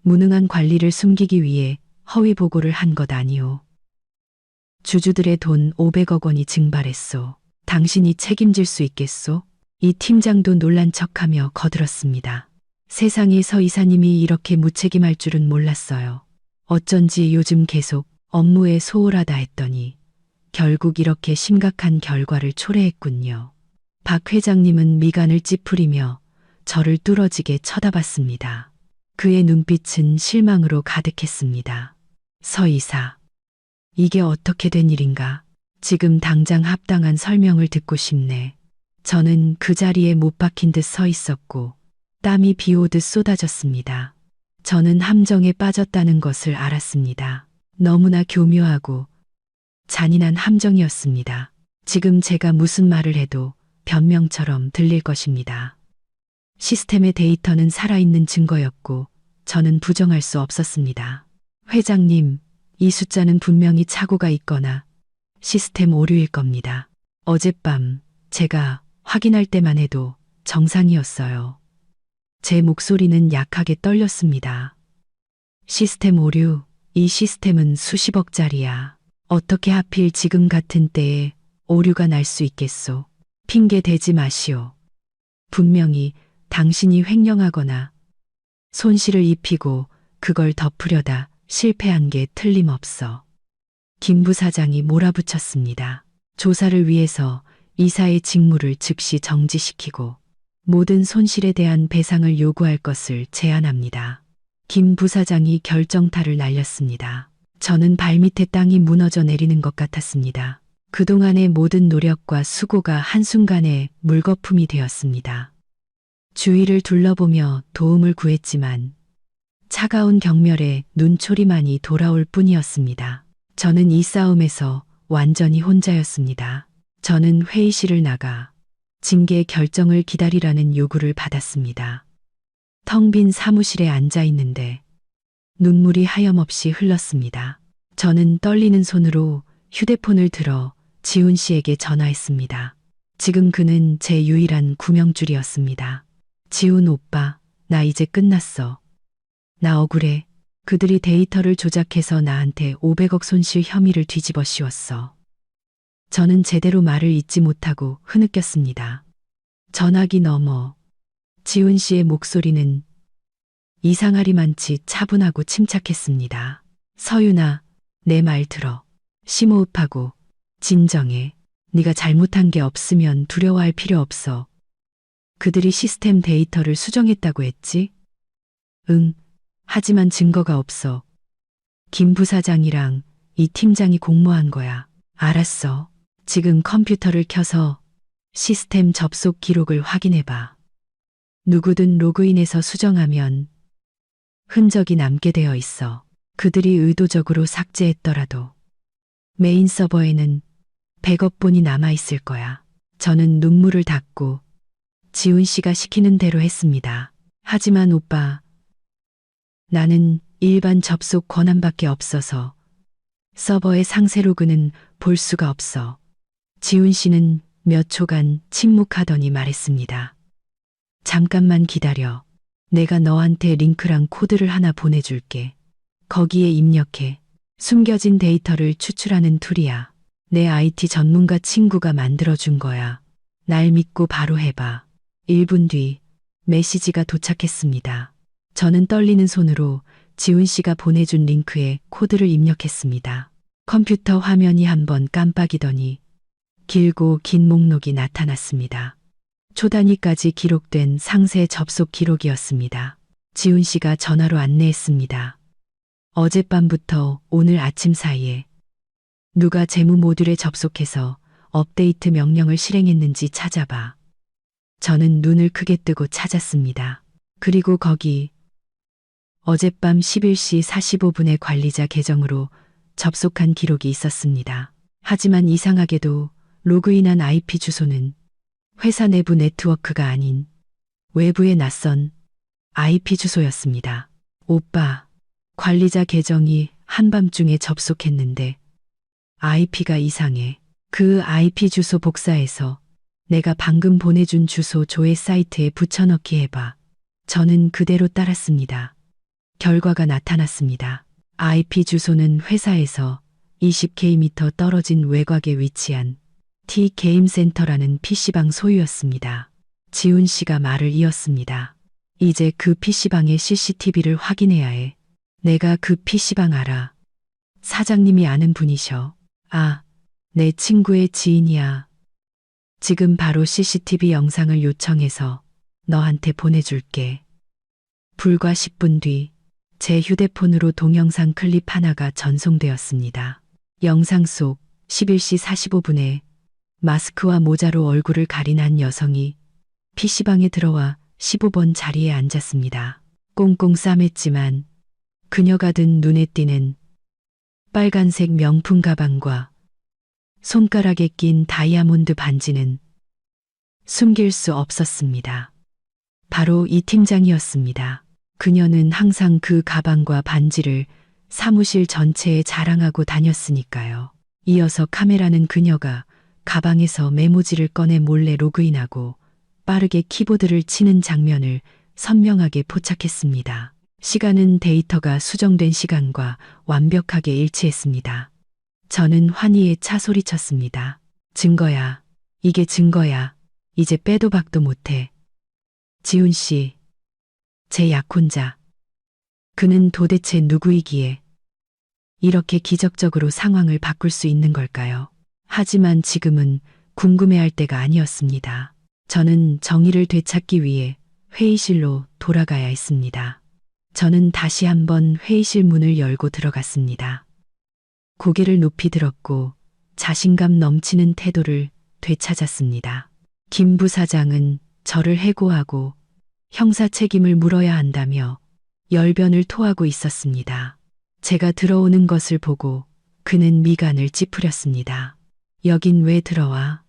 무능한 관리를 숨기기 위해 허위 보고를 한 것 아니오. 주주들의 돈 500억 원이 증발했소. 당신이 책임질 수 있겠소? 이 팀장도 놀란 척하며 거들었습니다. 세상에 서 이사님이 이렇게 무책임할 줄은 몰랐어요. 어쩐지 요즘 계속 업무에 소홀하다 했더니 결국 이렇게 심각한 결과를 초래했군요. 박 회장님은 미간을 찌푸리며 저를 뚫어지게 쳐다봤습니다. 그의 눈빛은 실망으로 가득했습니다. 서 이사, 이게 어떻게 된 일인가? 지금 당장 합당한 설명을 듣고 싶네. 저는 그 자리에 못 박힌 듯 서 있었고 땀이 비오듯 쏟아졌습니다. 저는 함정에 빠졌다는 것을 알았습니다. 너무나 교묘하고 잔인한 함정이었습니다. 지금 제가 무슨 말을 해도 변명처럼 들릴 것입니다. 시스템의 데이터는 살아있는 증거였고 저는 부정할 수 없었습니다. 회장님, 이 숫자는 분명히 착오가 있거나 시스템 오류일 겁니다. 어젯밤 제가 확인할 때만 해도 정상이었어요. 제 목소리는 약하게 떨렸습니다. 시스템 오류, 이 시스템은 수십억짜리야. 어떻게 하필 지금 같은 때에 오류가 날 수 있겠소. 핑계 대지 마시오. 분명히 당신이 횡령하거나 손실을 입히고 그걸 덮으려다 실패한 게 틀림없어. 김 부사장이 몰아붙였습니다. 조사를 위해서 이사의 직무를 즉시 정지시키고 모든 손실에 대한 배상을 요구할 것을 제안합니다. 김 부사장이 결정타를 날렸습니다. 저는 발밑에 땅이 무너져 내리는 것 같았습니다. 그동안의 모든 노력과 수고가 한순간에 물거품이 되었습니다. 주위를 둘러보며 도움을 구했지만 차가운 경멸에 눈초리만이 돌아올 뿐이었습니다. 저는 이 싸움에서 완전히 혼자였습니다. 저는 회의실을 나가 징계 결정을 기다리라는 요구를 받았습니다. 텅 빈 사무실에 앉아 있는데 눈물이 하염없이 흘렀습니다. 저는 떨리는 손으로 휴대폰을 들어 지훈 씨에게 전화했습니다. 지금 그는 제 유일한 구명줄이었습니다. 지훈 오빠, 나 이제 끝났어. 나 억울해. 그들이 데이터를 조작해서 나한테 500억 손실 혐의를 뒤집어 씌웠어. 저는 제대로 말을 잇지 못하고 흐느꼈습니다. 전화기 너머 지훈 씨의 목소리는 이상하리만치 차분하고 침착했습니다. 서윤아, 내 말 들어. 심호흡하고 진정해. 네가 잘못한 게 없으면 두려워할 필요 없어. 그들이 시스템 데이터를 수정했다고 했지? 응, 하지만 증거가 없어. 김 부사장이랑 이 팀장이 공모한 거야. 알았어. 지금 컴퓨터를 켜서 시스템 접속 기록을 확인해봐. 누구든 로그인해서 수정하면 흔적이 남게 되어 있어. 그들이 의도적으로 삭제했더라도 메인 서버에는 백업본이 남아있을 거야. 저는 눈물을 닦고 지훈 씨가 시키는 대로 했습니다. 하지만 오빠, 나는 일반 접속 권한밖에 없어서 서버의 상세 로그는 볼 수가 없어. 지훈 씨는 몇 초간 침묵하더니 말했습니다. 잠깐만 기다려. 내가 너한테 링크랑 코드를 하나 보내줄게. 거기에 입력해. 숨겨진 데이터를 추출하는 툴이야. 내 IT 전문가 친구가 만들어준 거야. 날 믿고 바로 해봐. 1분 뒤 메시지가 도착했습니다. 저는 떨리는 손으로 지훈 씨가 보내준 링크에 코드를 입력했습니다. 컴퓨터 화면이 한번 깜빡이더니 길고 긴 목록이 나타났습니다. 초단위까지 기록된 상세 접속 기록이었습니다. 지훈 씨가 전화로 안내했습니다. 어젯밤부터 오늘 아침 사이에 누가 재무 모듈에 접속해서 업데이트 명령을 실행했는지 찾아봐. 저는 눈을 크게 뜨고 찾았습니다. 그리고 거기 어젯밤 11시 45분에 관리자 계정으로 접속한 기록이 있었습니다. 하지만 이상하게도 로그인한 IP 주소는 회사 내부 네트워크가 아닌 외부의 낯선 IP 주소였습니다. 오빠, 관리자 계정이 한밤중에 접속했는데 IP가 이상해. 그 IP 주소 복사해서 내가 방금 보내준 주소 조회 사이트에 붙여넣기 해봐. 저는 그대로 따랐습니다. 결과가 나타났습니다. IP 주소는 회사에서 20km 떨어진 외곽에 위치한 T게임센터라는 PC방 소유였습니다. 지훈 씨가 말을 이었습니다. 이제 그 PC방의 CCTV를 확인해야 해. 내가 그 PC방 알아. 사장님이 아는 분이셔. 아, 내 친구의 지인이야. 지금 바로 CCTV 영상을 요청해서 너한테 보내줄게. 불과 10분 뒤 제 휴대폰으로 동영상 클립 하나가 전송되었습니다. 영상 속 11시 45분에 마스크와 모자로 얼굴을 가린 한 여성이 PC방에 들어와 15번 자리에 앉았습니다. 꽁꽁 싸맸지만 그녀가 든 눈에 띄는 빨간색 명품 가방과 손가락에 낀 다이아몬드 반지는 숨길 수 없었습니다. 바로 이 팀장이었습니다. 그녀는 항상 그 가방과 반지를 사무실 전체에 자랑하고 다녔으니까요. 이어서 카메라는 그녀가 가방에서 메모지를 꺼내 몰래 로그인하고 빠르게 키보드를 치는 장면을 선명하게 포착했습니다. 시간은 데이터가 수정된 시간과 완벽하게 일치했습니다. 저는 환희에 차 소리쳤습니다. 증거야. 이게 증거야. 이제 빼도 박도 못해. 지훈 씨, 제 약혼자. 그는 도대체 누구이기에 이렇게 기적적으로 상황을 바꿀 수 있는 걸까요? 하지만 지금은 궁금해할 때가 아니었습니다. 저는 정의를 되찾기 위해 회의실로 돌아가야 했습니다. 저는 다시 한번 회의실 문을 열고 들어갔습니다. 고개를 높이 들었고 자신감 넘치는 태도를 되찾았습니다. 김 부사장은 저를 해고하고 형사 책임을 물어야 한다며 열변을 토하고 있었습니다. 제가 들어오는 것을 보고 그는 미간을 찌푸렸습니다. 여긴 왜 들어와?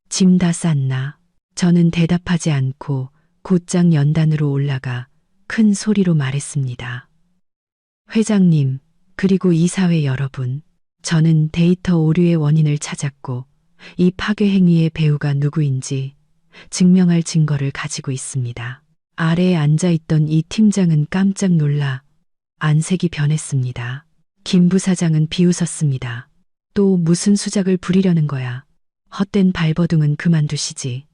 짐 다 쌌나? 저는 대답하지 않고 곧장 연단으로 올라가 큰 소리로 말했습니다. 회장님, 그리고 이사회 여러분, 저는 데이터 오류의 원인을 찾았고 이 파괴 행위의 배후가 누구인지 증명할 증거를 가지고 있습니다. 아래에 앉아있던 이 팀장은 깜짝 놀라 안색이 변했습니다. 김 부사장은 비웃었습니다. 또 무슨 수작을 부리려는 거야. 헛된 발버둥은 그만두시지.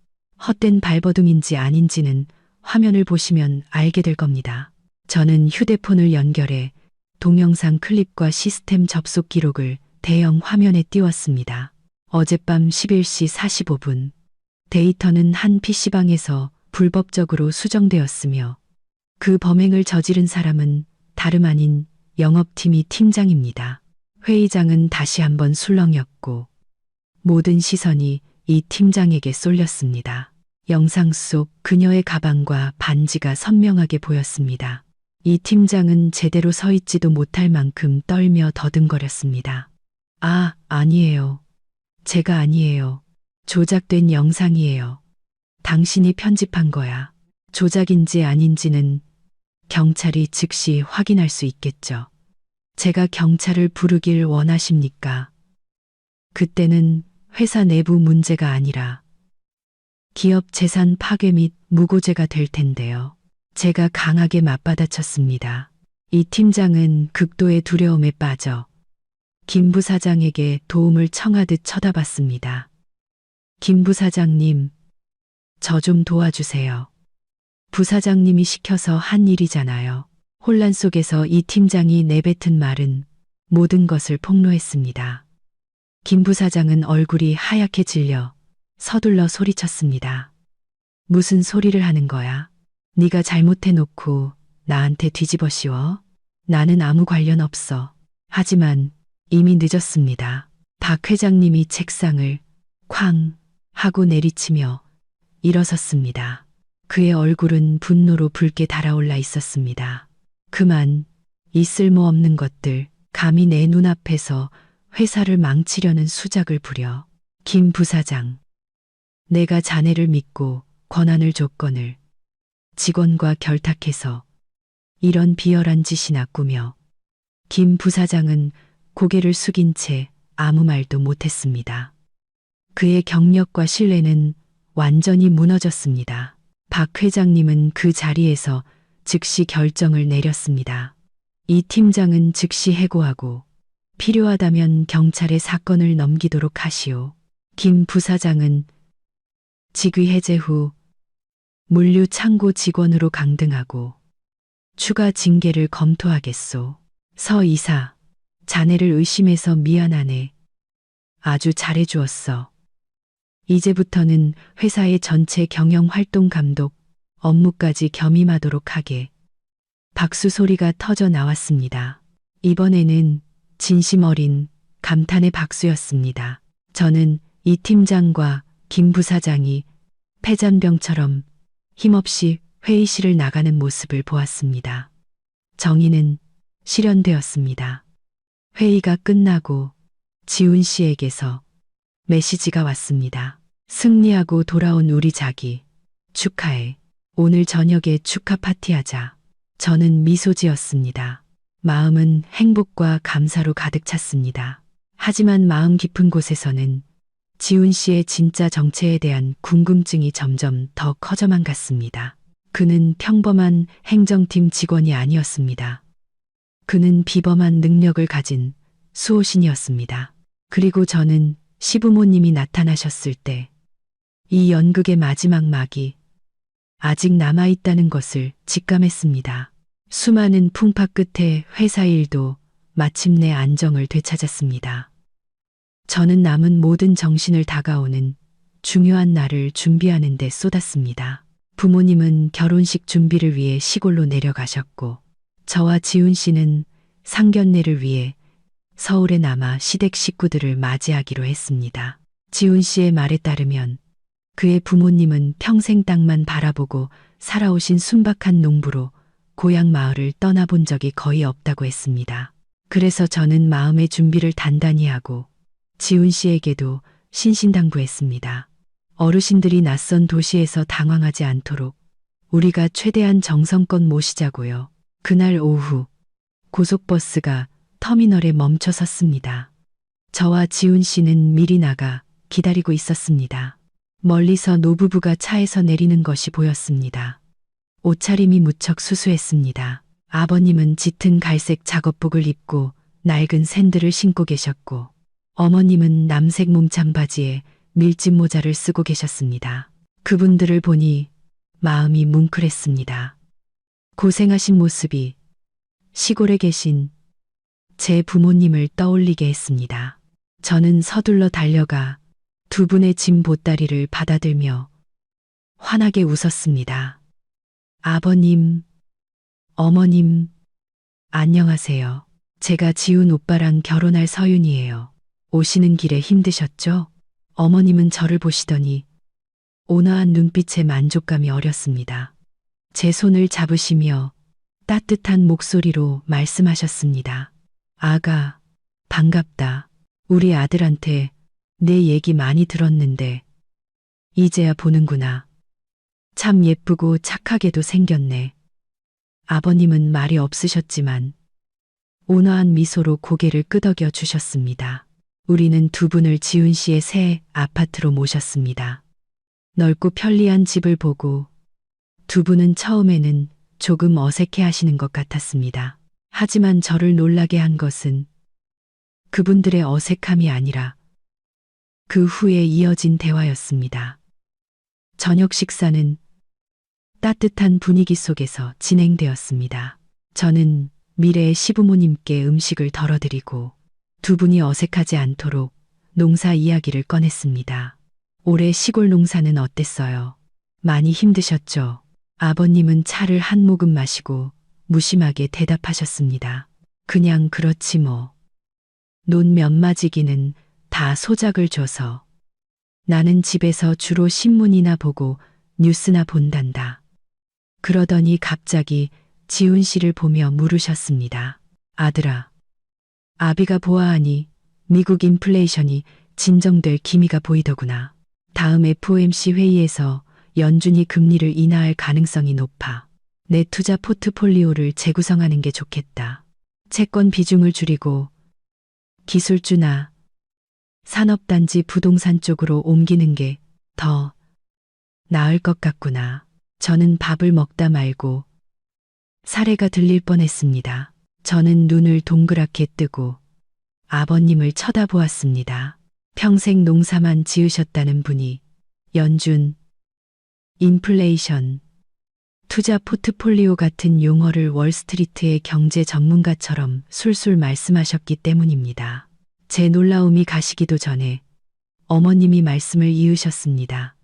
헛된 발버둥인지 아닌지는 화면을 보시면 알게 될 겁니다. 저는 휴대폰을 연결해 동영상 클립과 시스템 접속 기록을 대형 화면에 띄웠습니다. 어젯밤 11시 45분 데이터는 한 PC방에서 불법적으로 수정되었으며 그 범행을 저지른 사람은 다름 아닌 영업팀의 팀장입니다. 회의장은 다시 한번 술렁였고 모든 시선이 이 팀장에게 쏠렸습니다. 영상 속 그녀의 가방과 반지가 선명하게 보였습니다. 이 팀장은 제대로 서 있지도 못할 만큼 떨며 더듬거렸습니다. 아, 아니에요. 제가 아니에요. 조작된 영상이에요. 당신이 편집한 거야. 조작인지 아닌지는 경찰이 즉시 확인할 수 있겠죠. 제가 경찰을 부르길 원하십니까? 그때는 회사 내부 문제가 아니라 기업 재산 파괴 및 무고죄가 될 텐데요. 제가 강하게 맞받아쳤습니다. 이 팀장은 극도의 두려움에 빠져 김 부사장에게 도움을 청하듯 쳐다봤습니다. 김 부사장님, 저 좀 도와주세요. 부사장님이 시켜서 한 일이잖아요. 혼란 속에서 이 팀장이 내뱉은 말은 모든 것을 폭로했습니다. 김 부사장은 얼굴이 하얗게 질려 서둘러 소리쳤습니다. 무슨 소리를 하는 거야? 네가 잘못해놓고 나한테 뒤집어 씌워? 나는 아무 관련 없어. 하지만 이미 늦었습니다. 박 회장님이 책상을 쾅 하고 내리치며 일어섰습니다. 그의 얼굴은 분노로 붉게 달아올라 있었습니다. 그만, 이 쓸모없는 것들, 감히 내 눈앞에서 회사를 망치려는 수작을 부려. 김 부사장, 내가 자네를 믿고 권한을 조건을 직원과 결탁해서 이런 비열한 짓이나 꾸며 김 부사장은 고개를 숙인 채 아무 말도 못했습니다. 그의 경력과 신뢰는 완전히 무너졌습니다. 박 회장님은 그 자리에서 즉시 결정을 내렸습니다. 이 팀장은 즉시 해고하고 필요하다면 경찰에 사건을 넘기도록 하시오. 김 부사장은 직위 해제 후 물류 창고 직원으로 강등하고 추가 징계를 검토하겠소. 서 이사, 자네를 의심해서 미안하네. 아주 잘해주었어. 이제부터는 회사의 전체 경영 활동 감독, 업무까지 겸임하도록 하게. 박수 소리가 터져 나왔습니다. 이번에는 진심 어린 감탄의 박수였습니다. 저는 이 팀장과 김 부사장이 패잔병처럼 힘없이 회의실을 나가는 모습을 보았습니다. 정의는 실현되었습니다. 회의가 끝나고 지훈 씨에게서 메시지가 왔습니다. 승리하고 돌아온 우리 자기, 축하해. 오늘 저녁에 축하 파티하자. 저는 미소 지었습니다. 마음은 행복과 감사로 가득 찼습니다. 하지만 마음 깊은 곳에서는 지훈 씨의 진짜 정체에 대한 궁금증이 점점 더 커져만 갔습니다. 그는 평범한 행정팀 직원이 아니었습니다. 그는 비범한 능력을 가진 수호신이었습니다. 그리고 저는 시부모님이 나타나셨을 때 이 연극의 마지막 막이 아직 남아있다는 것을 직감했습니다. 수많은 풍파 끝에 회사 일도 마침내 안정을 되찾았습니다. 저는 남은 모든 정신을 다가오는 중요한 날을 준비하는 데 쏟았습니다. 부모님은 결혼식 준비를 위해 시골로 내려가셨고, 저와 지훈 씨는 상견례를 위해 서울에 남아 시댁 식구들을 맞이하기로 했습니다. 지훈 씨의 말에 따르면 그의 부모님은 평생 땅만 바라보고 살아오신 순박한 농부로 고향 마을을 떠나본 적이 거의 없다고 했습니다. 그래서 저는 마음의 준비를 단단히 하고 지훈 씨에게도 신신당부했습니다. 어르신들이 낯선 도시에서 당황하지 않도록 우리가 최대한 정성껏 모시자고요. 그날 오후 고속버스가 터미널에 멈춰 섰습니다. 저와 지훈 씨는 미리 나가 기다리고 있었습니다. 멀리서 노부부가 차에서 내리는 것이 보였습니다. 옷차림이 무척 수수했습니다. 아버님은 짙은 갈색 작업복을 입고 낡은 샌들을 신고 계셨고, 어머님은 남색 몸창 바지에 밀짚 모자를 쓰고 계셨습니다. 그분들을 보니 마음이 뭉클했습니다. 고생하신 모습이 시골에 계신 제 부모님을 떠올리게 했습니다. 저는 서둘러 달려가 두 분의 짐 보따리를 받아들며 환하게 웃었습니다. 아버님, 어머님, 안녕하세요. 제가 지훈 오빠랑 결혼할 서윤이에요. 오시는 길에 힘드셨죠? 어머님은 저를 보시더니 온화한 눈빛에 만족감이 어렸습니다. 제 손을 잡으시며 따뜻한 목소리로 말씀하셨습니다. 아가, 반갑다. 우리 아들한테 내 얘기 많이 들었는데 이제야 보는구나. 참 예쁘고 착하게도 생겼네. 아버님은 말이 없으셨지만 온화한 미소로 고개를 끄덕여 주셨습니다. 우리는 두 분을 지훈 씨의 새 아파트로 모셨습니다. 넓고 편리한 집을 보고 두 분은 처음에는 조금 어색해 하시는 것 같았습니다. 하지만 저를 놀라게 한 것은 그분들의 어색함이 아니라 그 후에 이어진 대화였습니다. 저녁 식사는 따뜻한 분위기 속에서 진행되었습니다. 저는 미래의 시부모님께 음식을 덜어드리고 두 분이 어색하지 않도록 농사 이야기를 꺼냈습니다. 올해 시골 농사는 어땠어요? 많이 힘드셨죠? 아버님은 차를 한 모금 마시고 무심하게 대답하셨습니다. 그냥 그렇지 뭐. 논 몇 마지기는 다 소작을 줘서 나는 집에서 주로 신문이나 보고 뉴스나 본단다. 그러더니 갑자기 지훈 씨를 보며 물으셨습니다. 아들아, 아비가 보아하니 미국 인플레이션이 진정될 기미가 보이더구나. 다음 FOMC 회의에서 연준이 금리를 인하할 가능성이 높아. 내 투자 포트폴리오를 재구성하는 게 좋겠다. 채권 비중을 줄이고 기술주나 산업단지 부동산 쪽으로 옮기는 게 더 나을 것 같구나. 저는 밥을 먹다 말고 사례가 들릴 뻔했습니다. 저는 눈을 동그랗게 뜨고 아버님을 쳐다보았습니다. 평생 농사만 지으셨다는 분이 연준, 인플레이션, 투자 포트폴리오 같은 용어를 월스트리트의 경제 전문가처럼 술술 말씀하셨기 때문입니다. 제 놀라움이 가시기도 전에 어머님이 말씀을 이으셨습니다.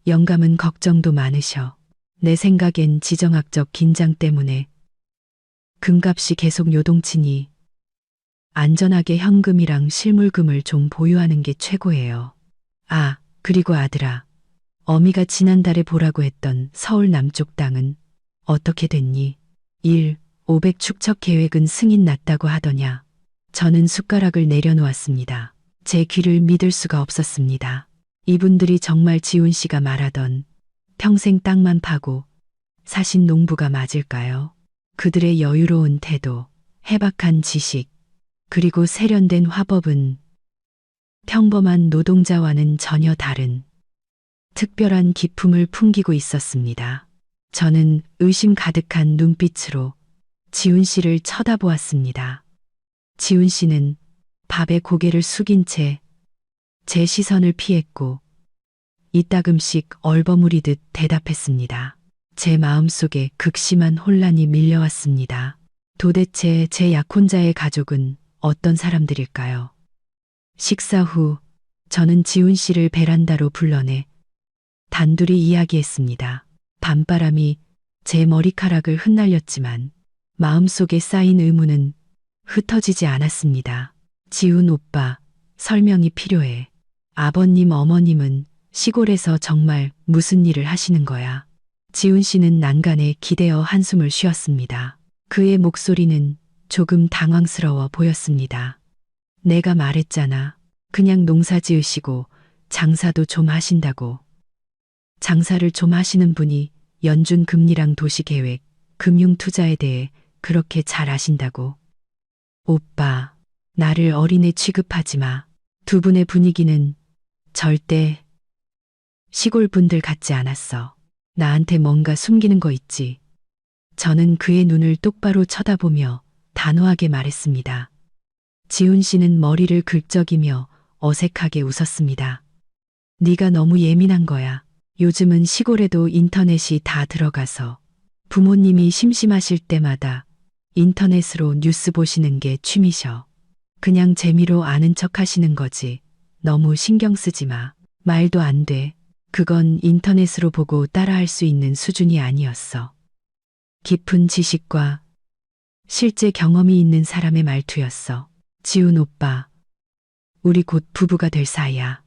영감은 걱정도 많으셔. 내 생각엔 지정학적 긴장 때문에 금값이 계속 요동치니 안전하게 현금이랑 실물금을 좀 보유하는 게 최고예요. 아, 그리고 아들아, 어미가 지난달에 보라고 했던 서울 남쪽 땅은 어떻게 됐니? 500 축척 계획은 승인 났다고 하더냐. 저는 숟가락을 내려놓았습니다. 제 귀를 믿을 수가 없었습니다. 이분들이 정말 지훈 씨가 말하던 평생 땅만 파고 사신 농부가 맞을까요? 그들의 여유로운 태도, 해박한 지식, 그리고 세련된 화법은 평범한 노동자와는 전혀 다른 특별한 기품을 풍기고 있었습니다. 저는 의심 가득한 눈빛으로 지훈 씨를 쳐다보았습니다. 지훈 씨는 밥에 고개를 숙인 채 제 시선을 피했고 이따금씩 얼버무리듯 대답했습니다. 제 마음속에 극심한 혼란이 밀려왔습니다. 도대체 제 약혼자의 가족은 어떤 사람들일까요? 식사 후 저는 지훈 씨를 베란다로 불러내 단둘이 이야기했습니다. 밤바람이 제 머리카락을 흩날렸지만 마음속에 쌓인 의문은 흩어지지 않았습니다. 지훈 오빠, 설명이 필요해. 아버님, 어머님은 시골에서 정말 무슨 일을 하시는 거야? 지훈 씨는 난간에 기대어 한숨을 쉬었습니다. 그의 목소리는 조금 당황스러워 보였습니다. 내가 말했잖아. 그냥 농사 지으시고 장사도 좀 하신다고. 장사를 좀 하시는 분이 연준 금리랑 도시계획, 금융투자에 대해 그렇게 잘 아신다고. 오빠, 나를 어린애 취급하지 마. 두 분의 분위기는 절대 시골 분들 같지 않았어. 나한테 뭔가 숨기는 거 있지. 저는 그의 눈을 똑바로 쳐다보며 단호하게 말했습니다. 지훈 씨는 머리를 긁적이며 어색하게 웃었습니다. 네가 너무 예민한 거야. 요즘은 시골에도 인터넷이 다 들어가서 부모님이 심심하실 때마다 인터넷으로 뉴스 보시는 게 취미셔. 그냥 재미로 아는 척 하시는 거지. 너무 신경 쓰지 마. 말도 안 돼. 그건 인터넷으로 보고 따라할 수 있는 수준이 아니었어. 깊은 지식과 실제 경험이 있는 사람의 말투였어. 지훈 오빠, 우리 곧 부부가 될 사이야.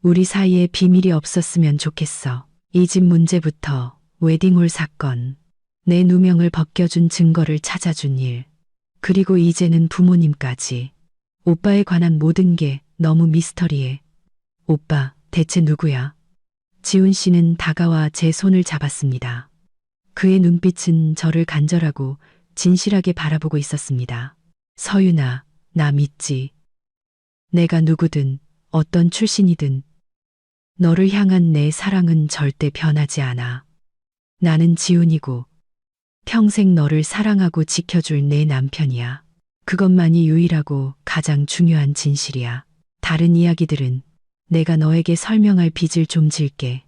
우리 사이에 비밀이 없었으면 좋겠어. 이 집 문제부터 웨딩홀 사건, 내 누명을 벗겨준 증거를 찾아준 일, 그리고 이제는 부모님까지. 오빠에 관한 모든 게 너무 미스터리해. 오빠, 대체 누구야? 지훈 씨는 다가와 제 손을 잡았습니다. 그의 눈빛은 저를 간절하고 진실하게 바라보고 있었습니다. 서윤아, 나 믿지. 내가 누구든 어떤 출신이든 너를 향한 내 사랑은 절대 변하지 않아. 나는 지훈이고 평생 너를 사랑하고 지켜줄 내 남편이야. 그것만이 유일하고 가장 중요한 진실이야. 다른 이야기들은 내가 너에게 설명할 빚을 좀 질게.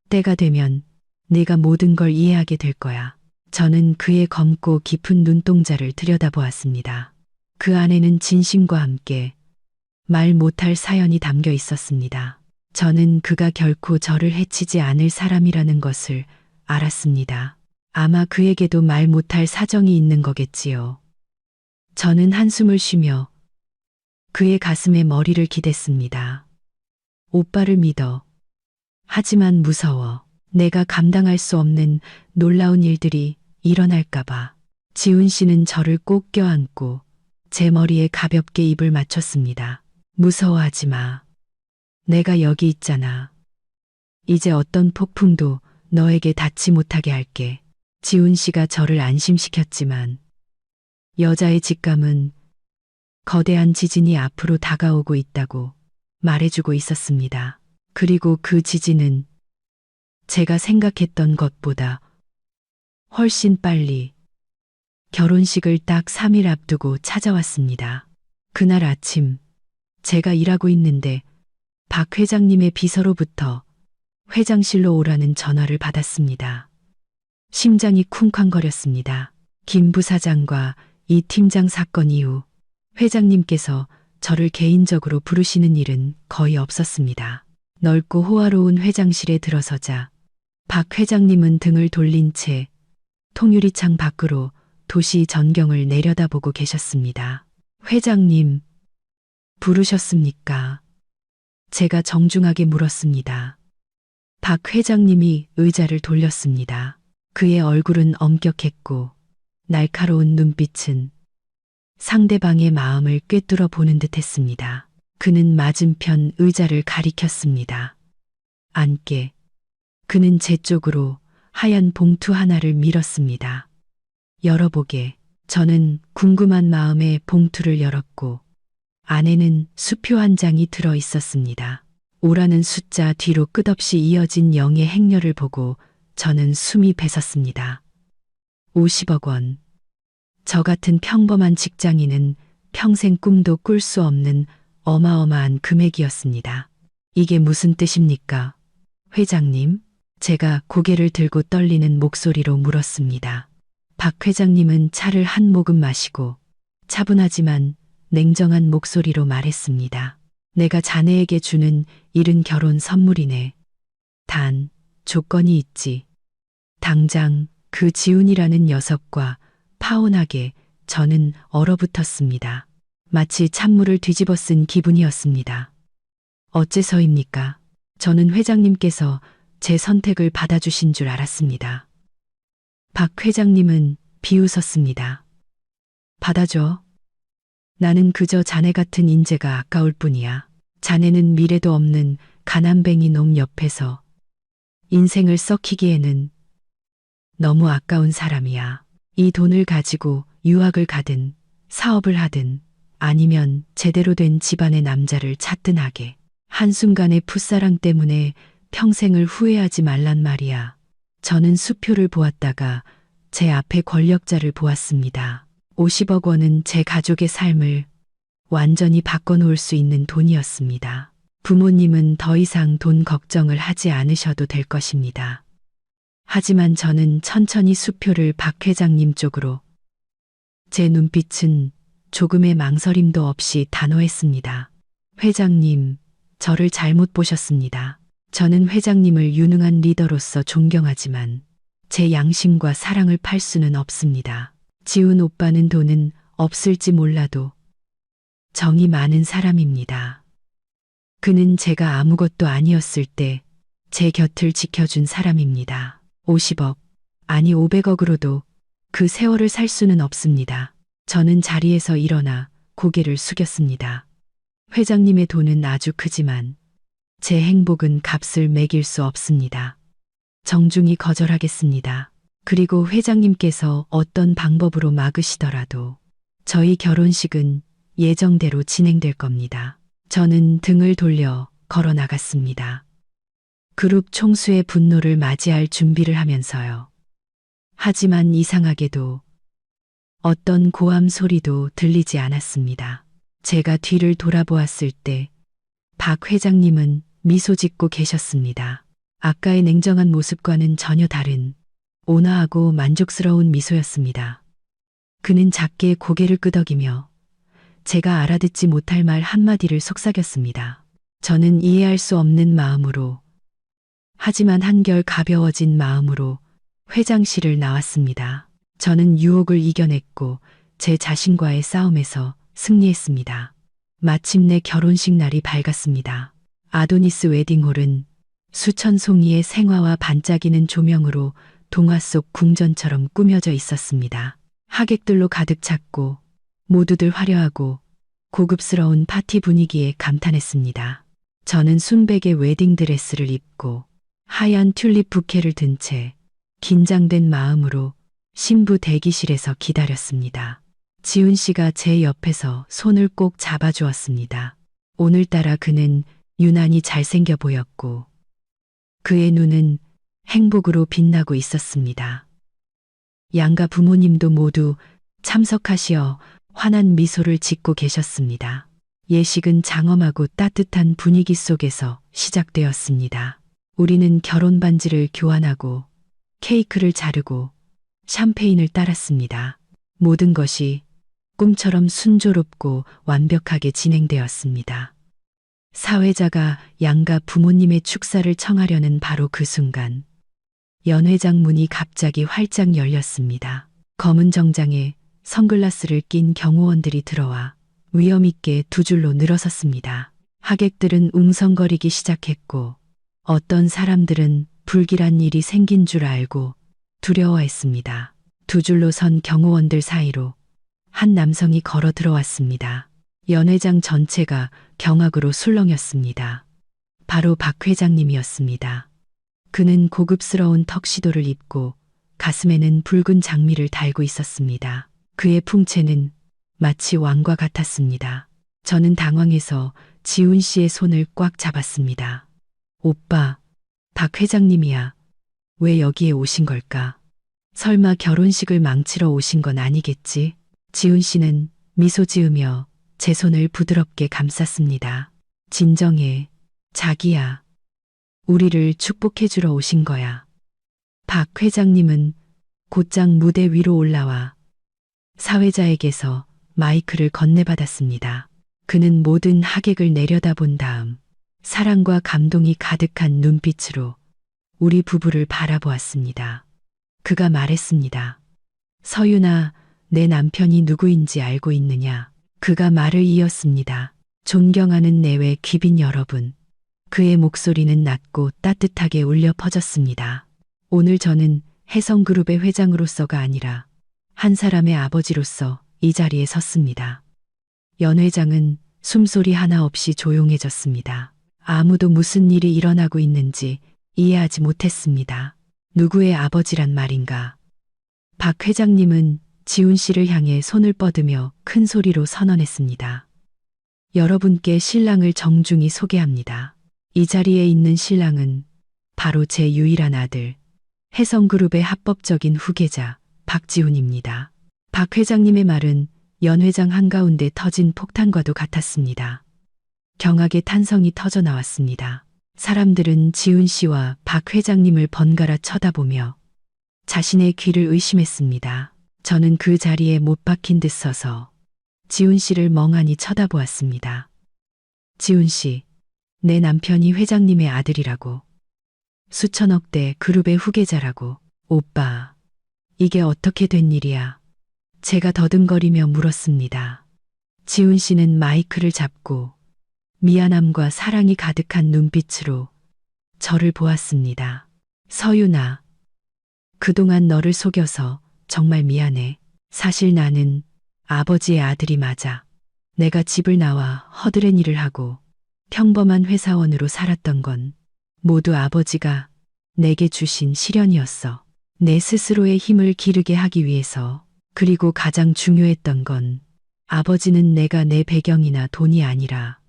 때가 되면 네가 모든 걸 이해하게 될 거야. 저는 그의 검고 깊은 눈동자를 들여다보았습니다. 그 안에는 진심과 함께 말 못할 사연이 담겨 있었습니다. 저는 그가 결코 저를 해치지 않을 사람이라는 것을 알았습니다. 아마 그에게도 말 못할 사정이 있는 거겠지요. 저는 한숨을 쉬며 그의 가슴에 머리를 기댔습니다. 오빠를 믿어. 하지만 무서워. 내가 감당할 수 없는 놀라운 일들이 일어날까봐. 지훈 씨는 저를 꼭 껴안고 제 머리에 가볍게 입을 맞췄습니다. 무서워하지 마. 내가 여기 있잖아. 이제 어떤 폭풍도 너에게 닿지 못하게 할게. 지훈 씨가 저를 안심시켰지만 여자의 직감은 거대한 지진이 앞으로 다가오고 있다고 말해주고 있었습니다. 그리고 그 지진은 제가 생각했던 것보다 훨씬 빨리 결혼식을 딱 3일 앞두고 찾아왔습니다. 그날 아침 제가 일하고 있는데 박 회장님의 비서로부터 회장실로 오라는 전화를 받았습니다. 심장이 쿵쾅거렸습니다. 김 부사장과 이 팀장 사건 이후 회장님께서 저를 개인적으로 부르시는 일은 거의 없었습니다. 넓고 호화로운 회장실에 들어서자 박 회장님은 등을 돌린 채 통유리창 밖으로 도시 전경을 내려다보고 계셨습니다. 회장님, 부르셨습니까? 제가 정중하게 물었습니다. 박 회장님이 의자를 돌렸습니다. 그의 얼굴은 엄격했고 날카로운 눈빛은 상대방의 마음을 꿰뚫어 보는 듯 했습니다. 그는 맞은편 의자를 가리켰습니다. 앉게. 그는 제 쪽으로 하얀 봉투 하나를 밀었습니다. 열어보게. 저는 궁금한 마음에 봉투를 열었고 안에는 수표 한 장이 들어 있었습니다. 5라는 숫자 뒤로 끝없이 이어진 0의 행렬을 보고 저는 숨이 뱄었습니다. 50억 원. 저 같은 평범한 직장인은 평생 꿈도 꿀 수 없는 어마어마한 금액이었습니다. 이게 무슨 뜻입니까? 회장님? 제가 고개를 들고 떨리는 목소리로 물었습니다. 박 회장님은 차를 한 모금 마시고 차분하지만 냉정한 목소리로 말했습니다. 내가 자네에게 주는 일은 결혼 선물이네. 단, 조건이 있지. 당장 그 지훈이라는 녀석과 파혼하게. 저는 얼어붙었습니다. 마치 찬물을 뒤집어 쓴 기분이었습니다. 어째서입니까? 저는 회장님께서 제 선택을 받아주신 줄 알았습니다. 박 회장님은 비웃었습니다. 받아줘. 나는 그저 자네 같은 인재가 아까울 뿐이야. 자네는 미래도 없는 가난뱅이 놈 옆에서 인생을 썩히기에는 너무 아까운 사람이야. 이 돈을 가지고 유학을 가든 사업을 하든 아니면 제대로 된 집안의 남자를 찾든 하게. 한순간의 풋사랑 때문에 평생을 후회하지 말란 말이야. 저는 수표를 보았다가 제 앞에 권력자를 보았습니다. 50억 원은 제 가족의 삶을 완전히 바꿔놓을 수 있는 돈이었습니다. 부모님은 더 이상 돈 걱정을 하지 않으셔도 될 것입니다. 하지만 저는 천천히 수표를 박 회장님 쪽으로. 제 눈빛은 조금의 망설임도 없이 단호했습니다. 회장님, 저를 잘못 보셨습니다. 저는 회장님을 유능한 리더로서 존경하지만 제 양심과 사랑을 팔 수는 없습니다. 지훈 오빠는 돈은 없을지 몰라도 정이 많은 사람입니다. 그는 제가 아무것도 아니었을 때 제 곁을 지켜준 사람입니다. 50억, 아니 500억으로도 그 세월을 살 수는 없습니다. 저는 자리에서 일어나 고개를 숙였습니다. 회장님의 돈은 아주 크지만 제 행복은 값을 매길 수 없습니다. 정중히 거절하겠습니다. 그리고 회장님께서 어떤 방법으로 막으시더라도 저희 결혼식은 예정대로 진행될 겁니다. 저는 등을 돌려 걸어 나갔습니다. 그룹 총수의 분노를 맞이할 준비를 하면서요. 하지만 이상하게도 어떤 고함 소리도 들리지 않았습니다. 제가 뒤를 돌아보았을 때 박 회장님은 미소 짓고 계셨습니다. 아까의 냉정한 모습과는 전혀 다른 온화하고 만족스러운 미소였습니다. 그는 작게 고개를 끄덕이며 제가 알아듣지 못할 말 한마디를 속삭였습니다. 저는 이해할 수 없는 마음으로, 하지만 한결 가벼워진 마음으로 회장실을 나왔습니다. 저는 유혹을 이겨냈고 제 자신과의 싸움에서 승리했습니다. 마침내 결혼식 날이 밝았습니다. 아도니스 웨딩홀은 수천 송이의 생화와 반짝이는 조명으로 동화 속 궁전처럼 꾸며져 있었습니다. 하객들로 가득 찼고 모두들 화려하고 고급스러운 파티 분위기에 감탄했습니다. 저는 순백의 웨딩드레스를 입고 하얀 튤립 부케를 든 채 긴장된 마음으로 신부 대기실에서 기다렸습니다. 지훈 씨가 제 옆에서 손을 꼭 잡아주었습니다. 오늘따라 그는 유난히 잘생겨 보였고 그의 눈은 행복으로 빛나고 있었습니다. 양가 부모님도 모두 참석하시어 환한 미소를 짓고 계셨습니다. 예식은 장엄하고 따뜻한 분위기 속에서 시작되었습니다. 우리는 결혼 반지를 교환하고 케이크를 자르고 샴페인을 따랐습니다. 모든 것이 꿈처럼 순조롭고 완벽하게 진행되었습니다. 사회자가 양가 부모님의 축사를 청하려는 바로 그 순간 연회장 문이 갑자기 활짝 열렸습니다. 검은 정장에 선글라스를 낀 경호원들이 들어와 위험 있게 두 줄로 늘어섰습니다. 하객들은 웅성거리기 시작했고 어떤 사람들은 불길한 일이 생긴 줄 알고 두려워했습니다. 두 줄로 선 경호원들 사이로 한 남성이 걸어 들어왔습니다. 연회장 전체가 경악으로 술렁였습니다. 바로 박 회장님이었습니다. 그는 고급스러운 턱시도를 입고 가슴에는 붉은 장미를 달고 있었습니다. 그의 풍채는 마치 왕과 같았습니다. 저는 당황해서 지훈 씨의 손을 꽉 잡았습니다. 오빠, 박 회장님이야. 왜 여기에 오신 걸까? 설마 결혼식을 망치러 오신 건 아니겠지? 지훈 씨는 미소 지으며 제 손을 부드럽게 감쌌습니다. 진정해, 자기야. 우리를 축복해주러 오신 거야. 박 회장님은 곧장 무대 위로 올라와 사회자에게서 마이크를 건네받았습니다. 그는 모든 하객을 내려다본 다음 사랑과 감동이 가득한 눈빛으로 우리 부부를 바라보았습니다. 그가 말했습니다. 서윤아, 내 남편이 누구인지 알고 있느냐? 그가 말을 이었습니다. 존경하는 내외 귀빈 여러분. 그의 목소리는 낮고 따뜻하게 울려 퍼졌습니다. 오늘 저는 혜성그룹의 회장으로서가 아니라 한 사람의 아버지로서 이 자리에 섰습니다. 연 회장은 숨소리 하나 없이 조용해졌습니다. 아무도 무슨 일이 일어나고 있는지 이해하지 못했습니다. 누구의 아버지란 말인가? 박 회장님은 지훈 씨를 향해 손을 뻗으며 큰 소리로 선언했습니다. 여러분께 신랑을 정중히 소개합니다. 이 자리에 있는 신랑은 바로 제 유일한 아들, 혜성그룹의 합법적인 후계자 박지훈입니다. 박 회장님의 말은 연 회장 한가운데 터진 폭탄과도 같았습니다. 경악의 탄성이 터져 나왔습니다. 사람들은 지훈 씨와 박 회장님을 번갈아 쳐다보며 자신의 귀를 의심했습니다. 저는 그 자리에 못 박힌 듯 서서 지훈 씨를 멍하니 쳐다보았습니다. 지훈 씨, 내 남편이 회장님의 아들이라고. 수천억 대 그룹의 후계자라고. 오빠, 이게 어떻게 된 일이야? 제가 더듬거리며 물었습니다. 지훈 씨는 마이크를 잡고 미안함과 사랑이 가득한 눈빛으로 저를 보았습니다. 서윤아, 그동안 너를 속여서 정말 미안해. 사실 나는 아버지의 아들이 맞아. 내가 집을 나와 허드렛 일을 하고 평범한 회사원으로 살았던 건 모두 아버지가 내게 주신 시련이었어. 내 스스로의 힘을 기르게 하기 위해서. 그리고 가장 중요했던 건 아버지는 내가 내 배경이나 돈이 아니라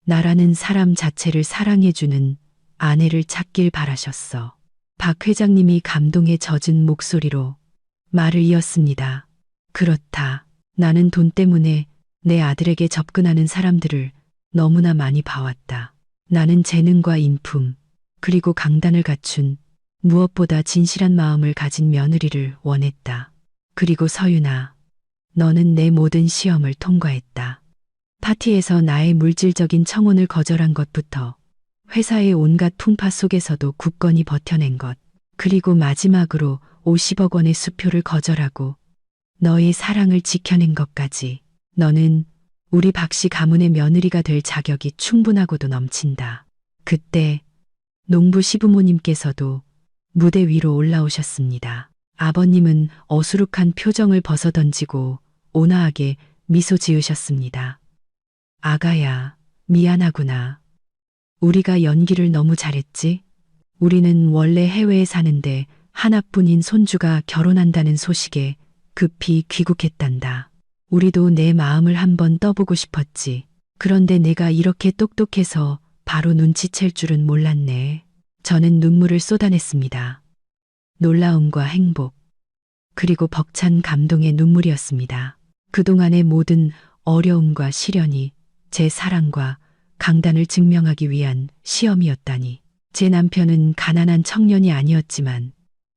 나라는 사람 자체를 사랑해주는 아내를 찾길 바라셨어. 박 회장님이 감동에 젖은 목소리로 말을 이었습니다. 그렇다. 나는 돈 때문에 내 아들에게 접근하는 사람들을 너무나 많이 봐왔다. 나는 재능과 인품, 그리고 강단을 갖춘 무엇보다 진실한 마음을 가진 며느리를 원했다. 그리고 서윤아, 너는 내 모든 시험을 통과했다. 파티에서 나의 물질적인 청혼을 거절한 것부터 회사의 온갖 풍파 속에서도 굳건히 버텨낸 것, 그리고 마지막으로 50억 원의 수표를 거절하고 너의 사랑을 지켜낸 것까지. 너는 우리 박씨 가문의 며느리가 될 자격이 충분하고도 넘친다. 그때 농부 시부모님께서도 무대 위로 올라오셨습니다. 아버님은 어수룩한 표정을 벗어던지고 온화하게 미소 지으셨습니다. 아가야, 미안하구나. 우리가 연기를 너무 잘했지? 우리는 원래 해외에 사는데 하나뿐인 손주가 결혼한다는 소식에 급히 귀국했단다. 우리도 내 마음을 한번 떠보고 싶었지. 그런데 내가 이렇게 똑똑해서 바로 눈치챌 줄은 몰랐네. 저는 눈물을 쏟아냈습니다. 놀라움과 행복, 그리고 벅찬 감동의 눈물이었습니다. 그동안의 모든 어려움과 시련이 제 사랑과 강단을 증명하기 위한 시험이었다니. 제 남편은 가난한 청년이 아니었지만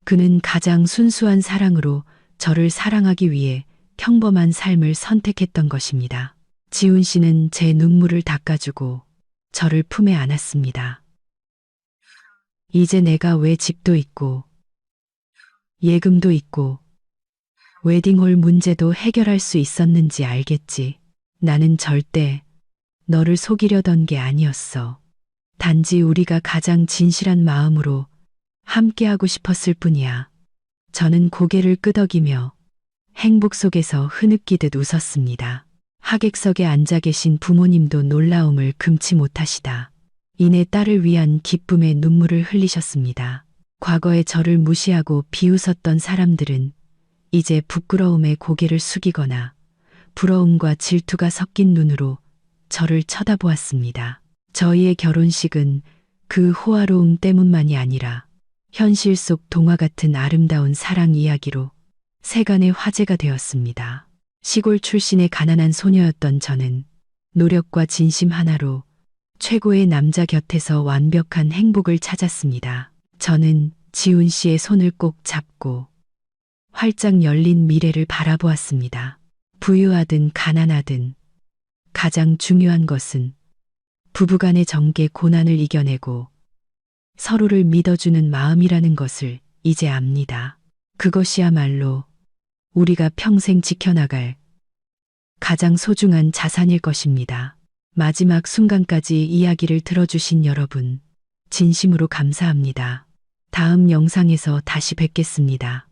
그는 가장 순수한 사랑으로 저를 사랑하기 위해 평범한 삶을 선택했던 것입니다. 지훈 씨는 제 눈물을 닦아주고 저를 품에 안았습니다. 이제 내가 왜 집도 있고 예금도 있고 웨딩홀 문제도 해결할 수 있었는지 알겠지. 나는 절대 너를 속이려던 게 아니었어. 단지 우리가 가장 진실한 마음으로 함께하고 싶었을 뿐이야. 저는 고개를 끄덕이며 행복 속에서 흐느끼듯 웃었습니다. 하객석에 앉아 계신 부모님도 놀라움을 금치 못하시다. 이내 딸을 위한 기쁨의 눈물을 흘리셨습니다. 과거에 저를 무시하고 비웃었던 사람들은 이제 부끄러움에 고개를 숙이거나 부러움과 질투가 섞인 눈으로 저를 쳐다보았습니다. 저희의 결혼식은 그 호화로움 때문만이 아니라 현실 속 동화 같은 아름다운 사랑 이야기로 세간의 화제가 되었습니다. 시골 출신의 가난한 소녀였던 저는 노력과 진심 하나로 최고의 남자 곁에서 완벽한 행복을 찾았습니다. 저는 지훈 씨의 손을 꼭 잡고 활짝 열린 미래를 바라보았습니다. 부유하든 가난하든 가장 중요한 것은 부부간의 정계 고난을 이겨내고 서로를 믿어주는 마음이라는 것을 이제 압니다. 그것이야말로 우리가 평생 지켜나갈 가장 소중한 자산일 것입니다. 마지막 순간까지 이야기를 들어주신 여러분, 진심으로 감사합니다. 다음 영상에서 다시 뵙겠습니다.